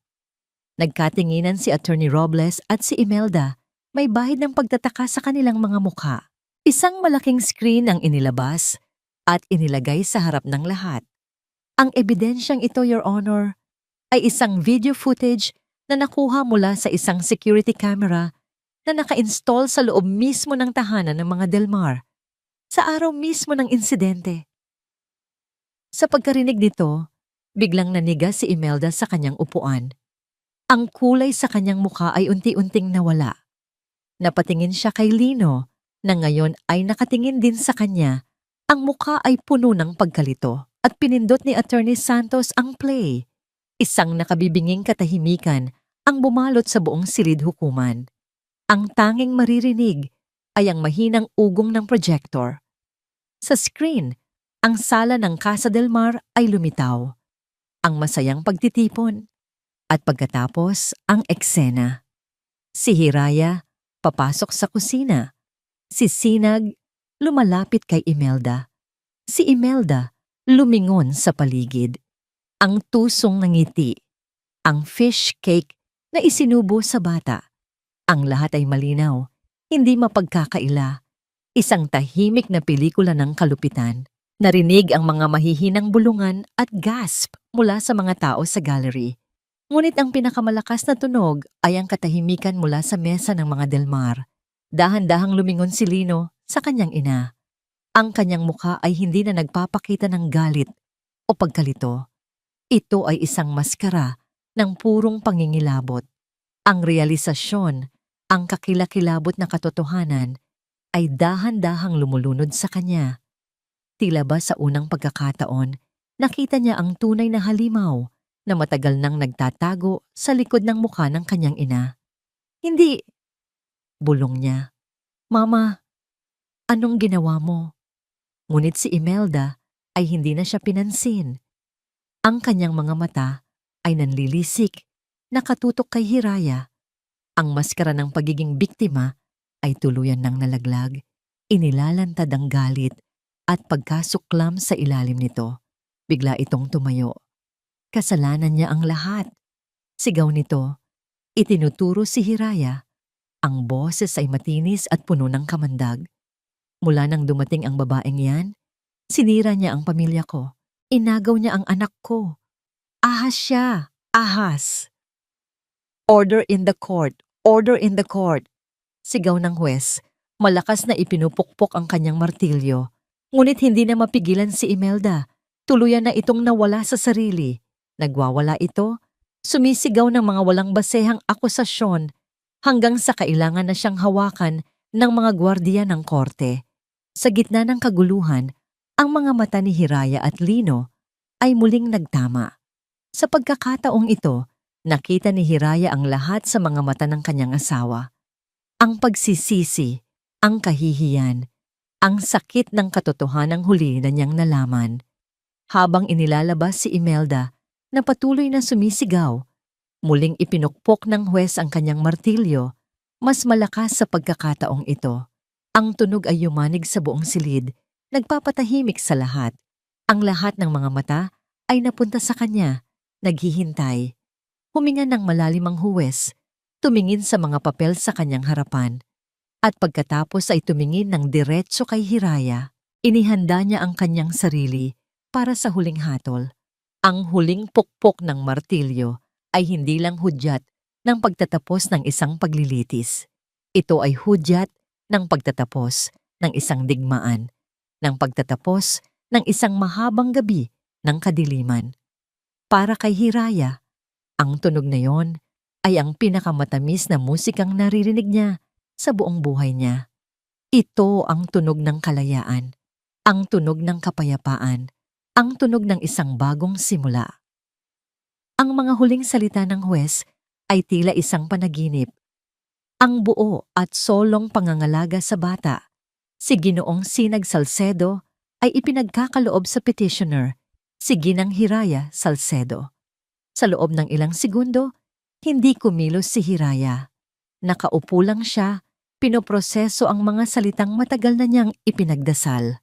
Nagkatinginan si Attorney Robles at si Imelda. May bahid ng pagtataka sa kanilang mga mukha. Isang malaking screen ang inilabas at inilagay sa harap ng lahat. Ang ebidensyang ito, Your Honor, ay isang video footage na nakuha mula sa isang security camera na naka-install sa loob mismo ng tahanan ng mga Del Mar sa araw mismo ng insidente. Sa pagkarinig nito, biglang naniga si Imelda sa kanyang upuan. Ang kulay sa kanyang mukha ay unti-unting nawala. Napatingin siya kay Lino na ngayon ay nakatingin din sa kanya. Ang mukha ay puno ng pagkalito at pinindot ni Attorney Santos ang play. Isang nakabibinging katahimikan ang bumalot sa buong silid hukuman. Ang tanging maririnig ay ang mahinang ugong ng projector. Sa screen, ang sala ng Casa Del Mar ay lumitaw. Ang masayang pagtitipon. At pagkatapos, ang eksena. Si Hiraya, papasok sa kusina. Si Sinag, lumalapit kay Imelda. Si Imelda, lumingon sa paligid. Ang tusong ng ngiti. Ang fish cake na isinubo sa bata. Ang lahat ay malinaw, hindi mapagkakaila. Isang tahimik na pelikula ng kalupitan. Narinig ang mga mahihinang bulungan at gasp mula sa mga tao sa gallery. Ngunit ang pinakamalakas na tunog ay ang katahimikan mula sa mesa ng mga Delmar. Dahan-dahang lumingon si Lino sa kanyang ina. Ang kanyang mukha ay hindi na nagpapakita ng galit o pagkalito. Ito ay isang maskara ng purong pangingilabot. Ang realisasyon, ang kakilakilabot na katotohanan ay dahan-dahang lumulunod sa kanya. Tila ba sa unang pagkakataon, nakita niya ang tunay na halimaw na matagal nang nagtatago sa likod ng mukha ng kanyang ina. Hindi, bulong niya. Mama, anong ginawa mo? Ngunit si Imelda ay hindi na siya pinansin. Ang kanyang mga mata ay nanlilisik, nakatutok kay Hiraya. Ang maskara ng pagiging biktima ay tuluyan ng nalaglag, inilalantad ang galit at pagkasuklam sa ilalim nito. Bigla itong tumayo. Kasalanan niya ang lahat. Sigaw nito. Itinuturo si Hiraya. Ang boses ay matinis at puno ng kamandag. Mula nang dumating ang babaeng yan, sinira niya ang pamilya ko. Inagaw niya ang anak ko. Ahas siya. Ahas. Order in the court. Order in the court. Sigaw ng huwes. Malakas na ipinupukpok ang kanyang martilyo. Ngunit hindi na mapigilan si Imelda. Tuluyan na itong nawala sa sarili. Nagwawala ito. Sumisigaw ng mga walang basehang akusasyon hanggang sa kailangan na siyang hawakan ng mga gwardiya ng korte. Sa gitna ng kaguluhan, ang mga mata ni Hiraya at Lino ay muling nagtama. Sa pagkakataong ito, nakita ni Hiraya ang lahat sa mga mata ng kanyang asawa. Ang pagsisisi, ang kahihiyan, ang sakit ng katotohanang huli na niyang nalaman. Habang inilalabas si Imelda na patuloy na sumisigaw, muling ipinukpok ng huwes ang kanyang martilyo, mas malakas sa pagkakataong ito. Ang tunog ay yumanig sa buong silid, nagpapatahimik sa lahat. Ang lahat ng mga mata ay napunta sa kanya, naghihintay. Huminga ng malalim ang huwes, tumingin sa mga papel sa kanyang harapan. At pagkatapos ay tumingin ng diretso kay Hiraya. Inihanda niya ang kanyang sarili para sa huling hatol. Ang huling pukpok ng martilyo ay hindi lang hudyat ng pagtatapos ng isang paglilitis. Ito ay hudyat ng pagtatapos ng isang digmaan, ng pagtatapos ng isang mahabang gabi ng kadiliman. Para kay Hiraya, ang tunog na yon ay ang pinakamatamis na musikang naririnig niya sa buong buhay niya. Ito ang tunog ng kalayaan, ang tunog ng kapayapaan, ang tunog ng isang bagong simula. Ang mga huling salita ng huwes ay tila isang panaginip. Ang buo at solong pangangalaga sa bata, si Ginoong Sinag Salcedo, ay ipinagkakaloob sa petitioner, si Ginang Hiraya Salcedo. Sa loob ng ilang segundo, hindi kumilos si Hiraya. Nakaupo lang siya, pinoproseso ang mga salitang matagal na niyang ipinagdasal.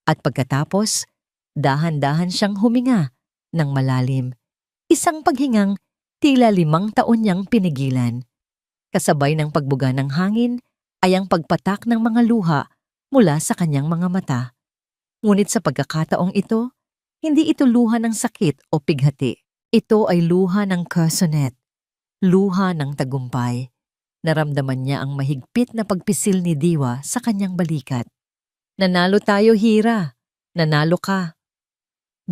At pagkatapos, dahan-dahan siyang huminga ng malalim. Isang paghingang tila 5 taon niyang pinigilan. Kasabay ng pagbuga ng hangin ay ang pagpatak ng mga luha mula sa kanyang mga mata. Ngunit sa pagkakataong ito, hindi ito luha ng sakit o pighati. Ito ay luha ng kasonet, luha ng tagumpay. Naramdaman niya ang mahigpit na pagpisil ni Diwa sa kanyang balikat. Nanalo tayo, Hira. Nanalo ka.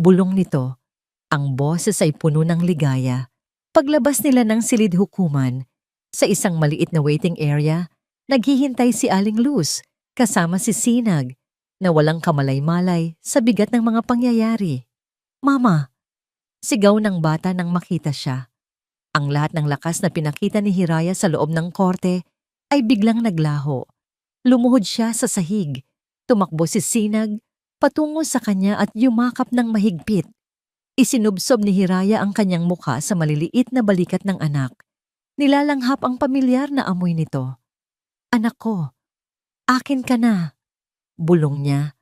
Bulong nito, ang boses ay puno ng ligaya. Paglabas nila ng silid hukuman, sa isang maliit na waiting area, naghihintay si Aling Luz kasama si Sinag na walang kamalay-malay sa bigat ng mga pangyayari. Mama! Sigaw ng bata nang makita siya. Ang lahat ng lakas na pinakita ni Hiraya sa loob ng korte ay biglang naglaho. Lumuhod siya sa sahig. Tumakbo si Sinag patungo sa kanya at yumakap ng mahigpit. Isinubsob ni Hiraya ang kanyang mukha sa maliliit na balikat ng anak. Nilalanghap ang pamilyar na amoy nito. Anak ko, akin ka na. Bulong niya,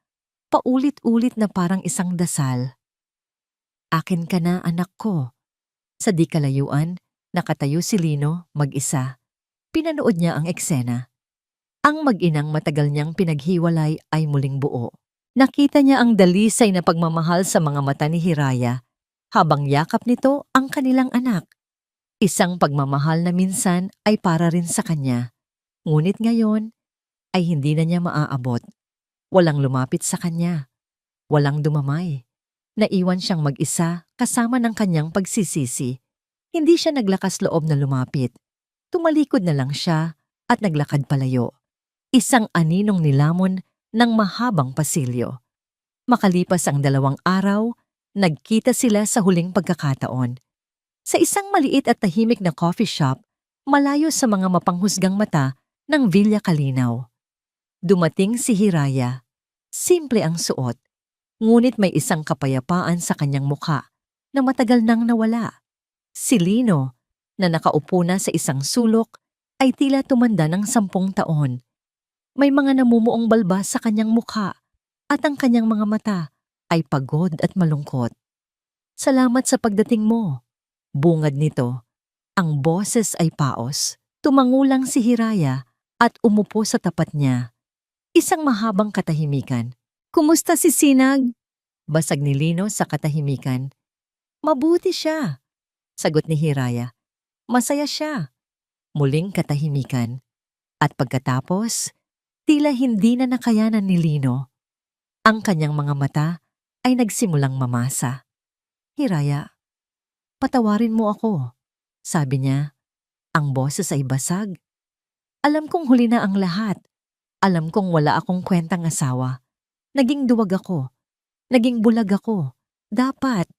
paulit-ulit na parang isang dasal. Akin ka na, anak ko. Sa di kalayuan, nakatayo si Lino mag-isa. Pinanood niya ang eksena. Ang mag-inang matagal niyang pinaghiwalay ay muling buo. Nakita niya ang dalisay na pagmamahal sa mga mata ni Hiraya habang yakap nito ang kanilang anak. Isang pagmamahal na minsan ay para rin sa kanya. Ngunit ngayon ay hindi na niya maaabot. Walang lumapit sa kanya. Walang dumamay. Naiwan siyang mag-isa kasama ng kanyang pagsisisi. Hindi siya naglakas loob na lumapit. Tumalikod na lang siya at naglakad palayo. Isang aninong nilamon ng mahabang pasilyo. Makalipas ang 2 araw, nagkita sila sa huling pagkakataon. Sa isang maliit at tahimik na coffee shop, malayo sa mga mapanghusgang mata ng Villa Calinaw. Dumating si Hiraya. Simple ang suot, ngunit may isang kapayapaan sa kanyang mukha na matagal nang nawala. Si Lino, na nakaupo na sa isang sulok, ay tila tumanda ng 10 taon. May mga namumuong balbas sa kanyang mukha at ang kanyang mga mata ay pagod at malungkot. "Salamat sa pagdating mo," bungad nito. Ang boses ay paos. Tumangulang si Hiraya at umupo sa tapat niya. Isang mahabang katahimikan. "Kumusta si Sinag?" Basag ni Lino sa katahimikan. "Mabuti siya," sagot ni Hiraya. "Masaya siya." Muling katahimikan. At pagkatapos, tila hindi na nakayanan ni Lino. Ang kanyang mga mata ay nagsimulang mamasa. "Hiraya, patawarin mo ako," sabi niya. Ang boses ay basag. "Alam kong huli na ang lahat. Alam kong wala akong kwentang asawa. Naging duwag ako. Naging bulag ako. Dapat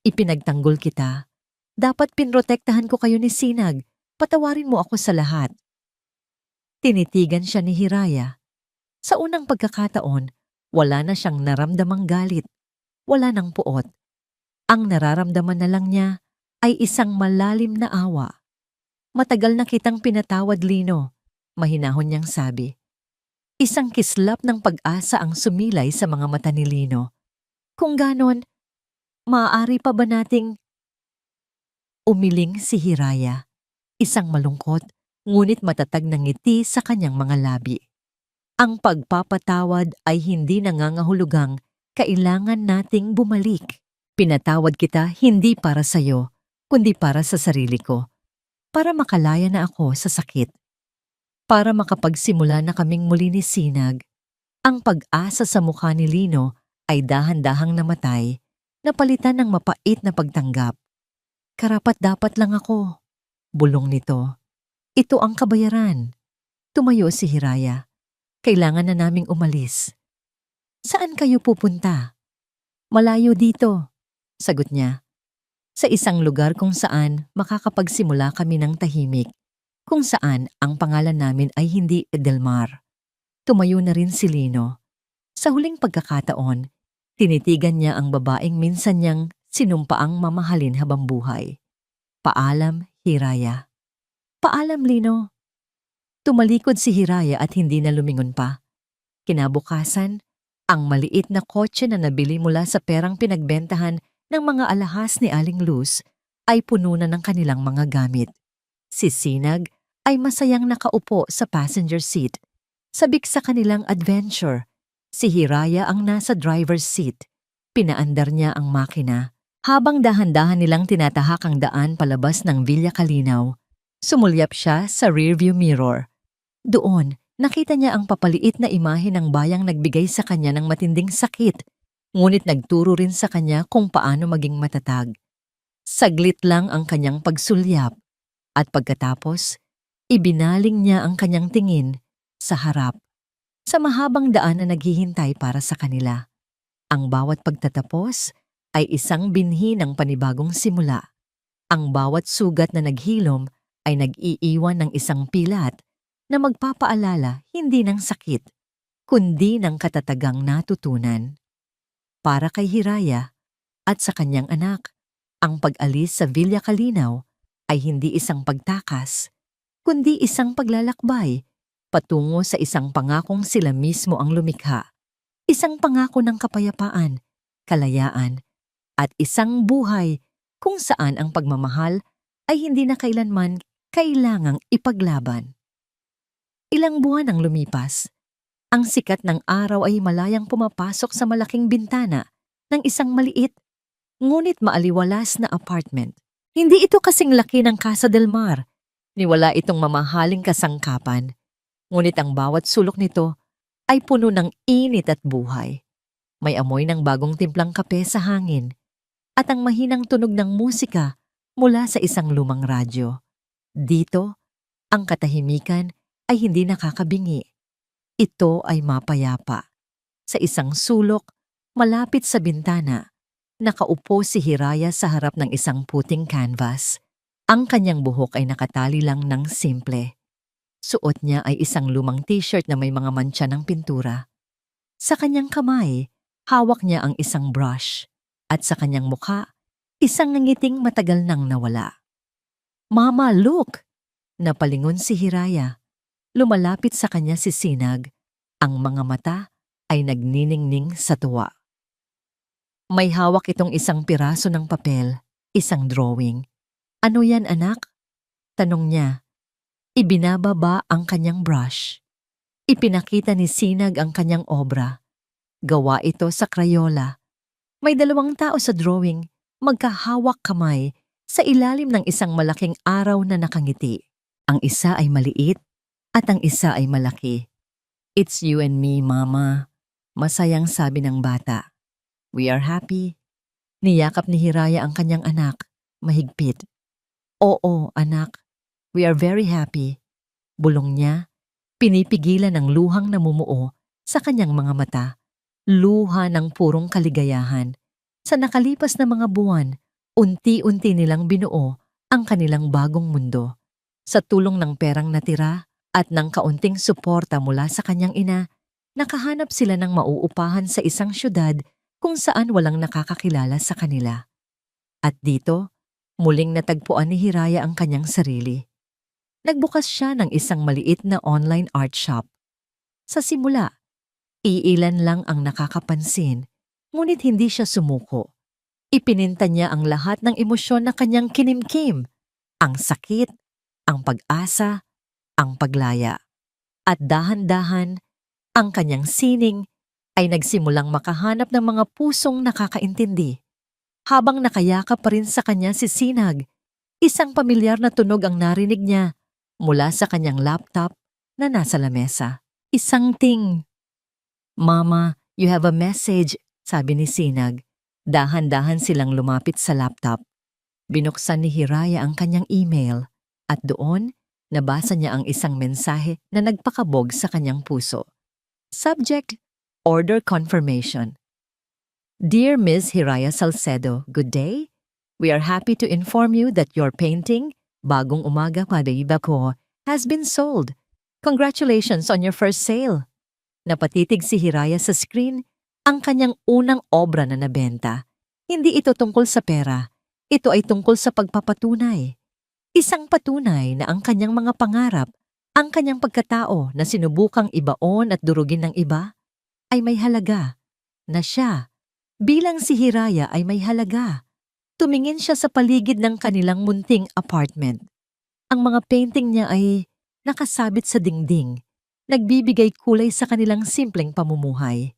ipinagtanggol kita. Dapat pinrotektahan ko kayo ni Sinag. Patawarin mo ako sa lahat." Tinitigan siya ni Hiraya. Sa unang pagkakataon, wala na siyang naramdamang galit. Wala nang puot. Ang nararamdaman na lang niya ay isang malalim na awa. "Matagal na kitang pinatawad, Lino," mahinahon niyang sabi. Isang kislap ng pag-asa ang sumilay sa mga mata ni Lino. "Kung ganon, maaari pa ba nating—" Umiling si Hiraya. Isang malungkot, ngunit matatag na ngiti sa kanyang mga labi. Ang pagpapatawad ay hindi nangangahulugang kailangan nating bumalik. Pinatawad kita hindi para sa'yo, kundi para sa sarili ko. Para makalaya na ako sa sakit. Para makapagsimula na kaming muli ni Sinag. Ang pag-asa sa mukha ni Lino ay dahan-dahang namatay, napalitan ng mapait na pagtanggap. "Karapat-dapat lang ako," bulong nito. "Ito ang kabayaran." Tumayo si Hiraya. "Kailangan na naming umalis." "Saan kayo pupunta?" "Malayo dito," sagot niya. "Sa isang lugar kung saan makakapagsimula kami ng tahimik, kung saan ang pangalan namin ay hindi Edelmar." Tumayo na rin si Lino. Sa huling pagkakataon, tinitigan niya ang babaeng minsan niyang sinumpaang mamahalin habang buhay. "Paalam, Hiraya." "Paalam, Lino." Tumalikod si Hiraya at hindi na lumingon pa. Kinabukasan, ang maliit na kotse na nabili mula sa perang pinagbentahan ng mga alahas ni Aling Luz ay puno na ng kanilang mga gamit. Si Sinag ay masayang nakaupo sa passenger seat. Sabik sa kanilang adventure, si Hiraya ang nasa driver's seat. Pinaandar niya ang makina. Habang dahan-dahan nilang tinatahak ang daan palabas ng Villa Calinaw, sumulyap siya sa rearview mirror. Doon, nakita niya ang papaliit na imahe ng bayang nagbigay sa kanya ng matinding sakit, ngunit nagturo rin sa kanya kung paano maging matatag. Saglit lang ang kanyang pagsulyap, at pagkatapos, ibinaling niya ang kanyang tingin sa harap, sa mahabang daan na naghihintay para sa kanila. Ang bawat pagtatapos ay isang binhi ng panibagong simula. Ang bawat sugat na naghilom ay nag-iiwan ng isang pilat na magpapaalala hindi ng sakit, kundi ng katatagang natutunan. Para kay Hiraya at sa kanyang anak, ang pag-alis sa Villa Calinaw ay hindi isang pagtakas, kundi isang paglalakbay patungo sa isang pangakong sila mismo ang lumikha. Isang pangako ng kapayapaan, kalayaan, at isang buhay kung saan ang pagmamahal ay hindi na kailanman kailangang ipaglaban. Ilang buwan ang lumipas. Ang sikat ng araw ay malayang pumapasok sa malaking bintana ng isang maliit ngunit maaliwalas na apartment. Hindi ito kasing laki ng Casa del Mar, ni wala itong mamahaling kasangkapan, ngunit ang bawat sulok nito ay puno ng init at buhay. May amoy ng bagong timplang kape sa hangin at ang mahinang tunog ng musika mula sa isang lumang radyo. Dito, ang katahimikan ay hindi nakakabingi. Ito ay mapayapa. Sa isang sulok, malapit sa bintana, nakaupo si Hiraya sa harap ng isang puting canvas. Ang kanyang buhok ay nakatali lang ng simple. Suot niya ay isang lumang t-shirt na may mga mantsa ng pintura. Sa kanyang kamay, hawak niya ang isang brush. At sa kanyang mukha, isang ngiting matagal nang nawala. "Mama, look!" Napalingon si Hiraya. Lumalapit sa kanya si Sinag. Ang mga mata ay nagniningning sa tuwa. May hawak itong isang piraso ng papel, isang drawing. "Ano yan, anak?" tanong niya. Ibinababa ang kanyang brush. Ipinakita ni Sinag ang kanyang obra. Gawa ito sa Crayola. May 2 tao sa drawing, magkahawak kamay sa ilalim ng isang malaking araw na nakangiti. Ang isa ay maliit at ang isa ay malaki. "It's you and me, Mama," masayang sabi ng bata. "We are happy." Niyakap ni Hiraya ang kanyang anak, mahigpit. "Oo, anak. We are very happy." Bulong niya, pinipigilan ang luhang namumuo sa kanyang mga mata. Luha ng purong kaligayahan. Sa nakalipas na mga buwan, unti-unti nilang binuo ang kanilang bagong mundo. Sa tulong ng perang natira at ng kaunting suporta mula sa kanyang ina, nakahanap sila ng mauupahan sa isang syudad kung saan walang nakakakilala sa kanila. At dito, muling natagpuan ni Hiraya ang kanyang sarili. Nagbukas siya ng isang maliit na online art shop. Sa simula, iilan lang ang nakakapansin, ngunit hindi siya sumuko. Ipininta niya ang lahat ng emosyon na kanyang kinimkim, ang sakit, ang pag-asa, ang paglaya. At dahan-dahan, ang kanyang sining ay nagsimulang makahanap ng mga pusong nakakaintindi. Habang nakayakap pa rin sa kanya si Sinag, isang pamilyar na tunog ang narinig niya mula sa kanyang laptop na nasa lamesa. Isang ting. "Mama, you have a message," sabi ni Sinag. Dahan-dahan silang lumapit sa laptop. Binuksan ni Hiraya ang kanyang email at doon, nabasa niya ang isang mensahe na nagpakabog sa kanyang puso. Subject, Order Confirmation. "Dear Ms. Hiraya Salcedo, good day. We are happy to inform you that your painting, Bagong Umaga Padaiba Ko, has been sold. Congratulations on your first sale." Napatitig si Hiraya sa screen ang kanyang unang obra na nabenta. Hindi ito tungkol sa pera. Ito ay tungkol sa pagpapatunay. Isang patunay na ang kanyang mga pangarap, ang kanyang pagkatao na sinubukang ibaon at durugin ng iba, ay may halaga. Na siya, bilang si Hiraya ay may halaga. Tumingin siya sa paligid ng kanilang munting apartment. Ang mga painting niya ay nakasabit sa dingding, nagbibigay kulay sa kanilang simpleng pamumuhay.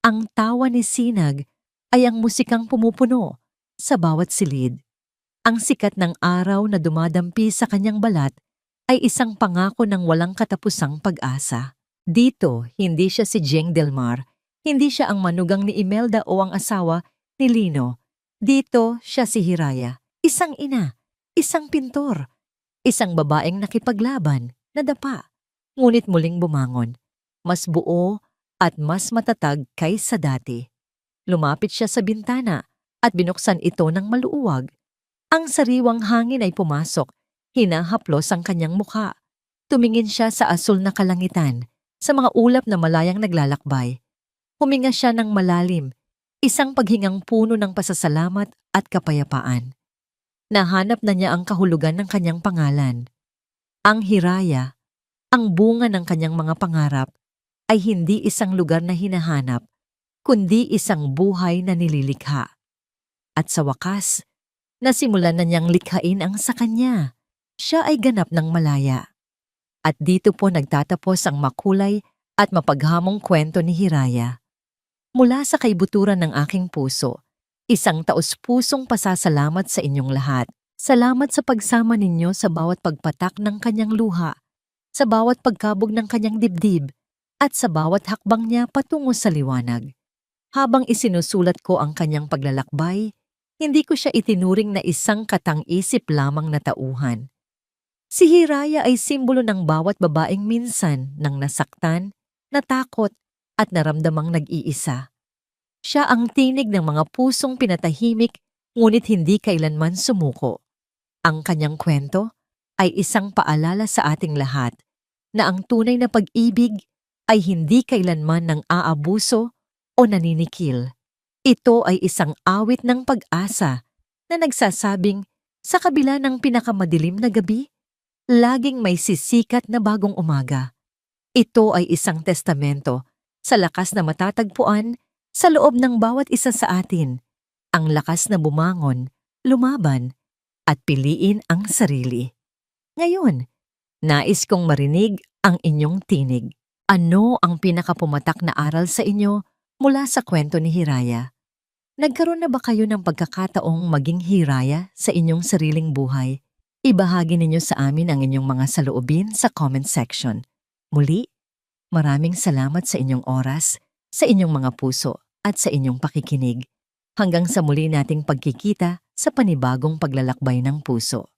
Ang tawa ni Sinag ay ang musikang pumupuno sa bawat silid. Ang sikat ng araw na dumadampi sa kanyang balat ay isang pangako ng walang katapusang pag-asa. Dito, hindi siya si Jeng Del Mar, hindi siya ang manugang ni Imelda o ang asawa ni Lino. Dito, siya si Hiraya, isang ina, isang pintor, isang babaeng nakipaglaban, nadapa, ngunit muling bumangon, mas buo at mas matatag kaysa dati. Lumapit siya sa bintana at binuksan ito ng maluwag. Ang sariwang hangin ay pumasok, hinahaplos ang kanyang mukha. Tumingin siya sa asul na kalangitan, sa mga ulap na malayang naglalakbay. Huminga siya ng malalim, isang paghingang puno ng pasasalamat at kapayapaan. Nahanap na niya ang kahulugan ng kanyang pangalan. Ang Hiraya, ang bunga ng kanyang mga pangarap, ay hindi isang lugar na hinahanap, kundi isang buhay na nililikha. At sa wakas, nasimulan na niyang likhain ang sa kanya. Siya ay ganap ng malaya. At dito po nagtatapos ang makulay at mapaghamong kwento ni Hiraya. Mula sa kaibuturan ng aking puso, isang taos-pusong pasasalamat sa inyong lahat. Salamat sa pagsama ninyo sa bawat pagpatak ng kanyang luha, sa bawat pagkabog ng kanyang dibdib, at sa bawat hakbang niya patungo sa liwanag. Habang isinusulat ko ang kanyang paglalakbay, hindi ko siya itinuring na isang katang-isip lamang na tauhan. Si Hiraya ay simbolo ng bawat babaeng minsan nang nasaktan, natakot, at naramdamang nag-iisa. Siya ang tinig ng mga pusong pinatahimik ngunit hindi kailanman sumuko. Ang kanyang kwento ay isang paalala sa ating lahat na ang tunay na pag-ibig ay hindi kailanman ng aabuso o naninikil. Ito ay isang awit ng pag-asa na nagsasabing sa kabila ng pinakamadilim na gabi, laging may sisikat na bagong umaga. Ito ay isang testamento sa lakas na matatagpuan sa loob ng bawat isa sa atin, ang lakas na bumangon, lumaban, at piliin ang sarili. Ngayon, nais kong marinig ang inyong tinig. Ano ang pinakapumatak na aral sa inyo mula sa kwento ni Hiraya? Nagkaroon na ba kayo ng pagkakataong maging Hiraya sa inyong sariling buhay? Ibahagi ninyo sa amin ang inyong mga saloobin sa comment section. Muli, maraming salamat sa inyong oras, sa inyong mga puso, at sa inyong pakikinig. Hanggang sa muli nating pagkikita sa panibagong paglalakbay ng puso.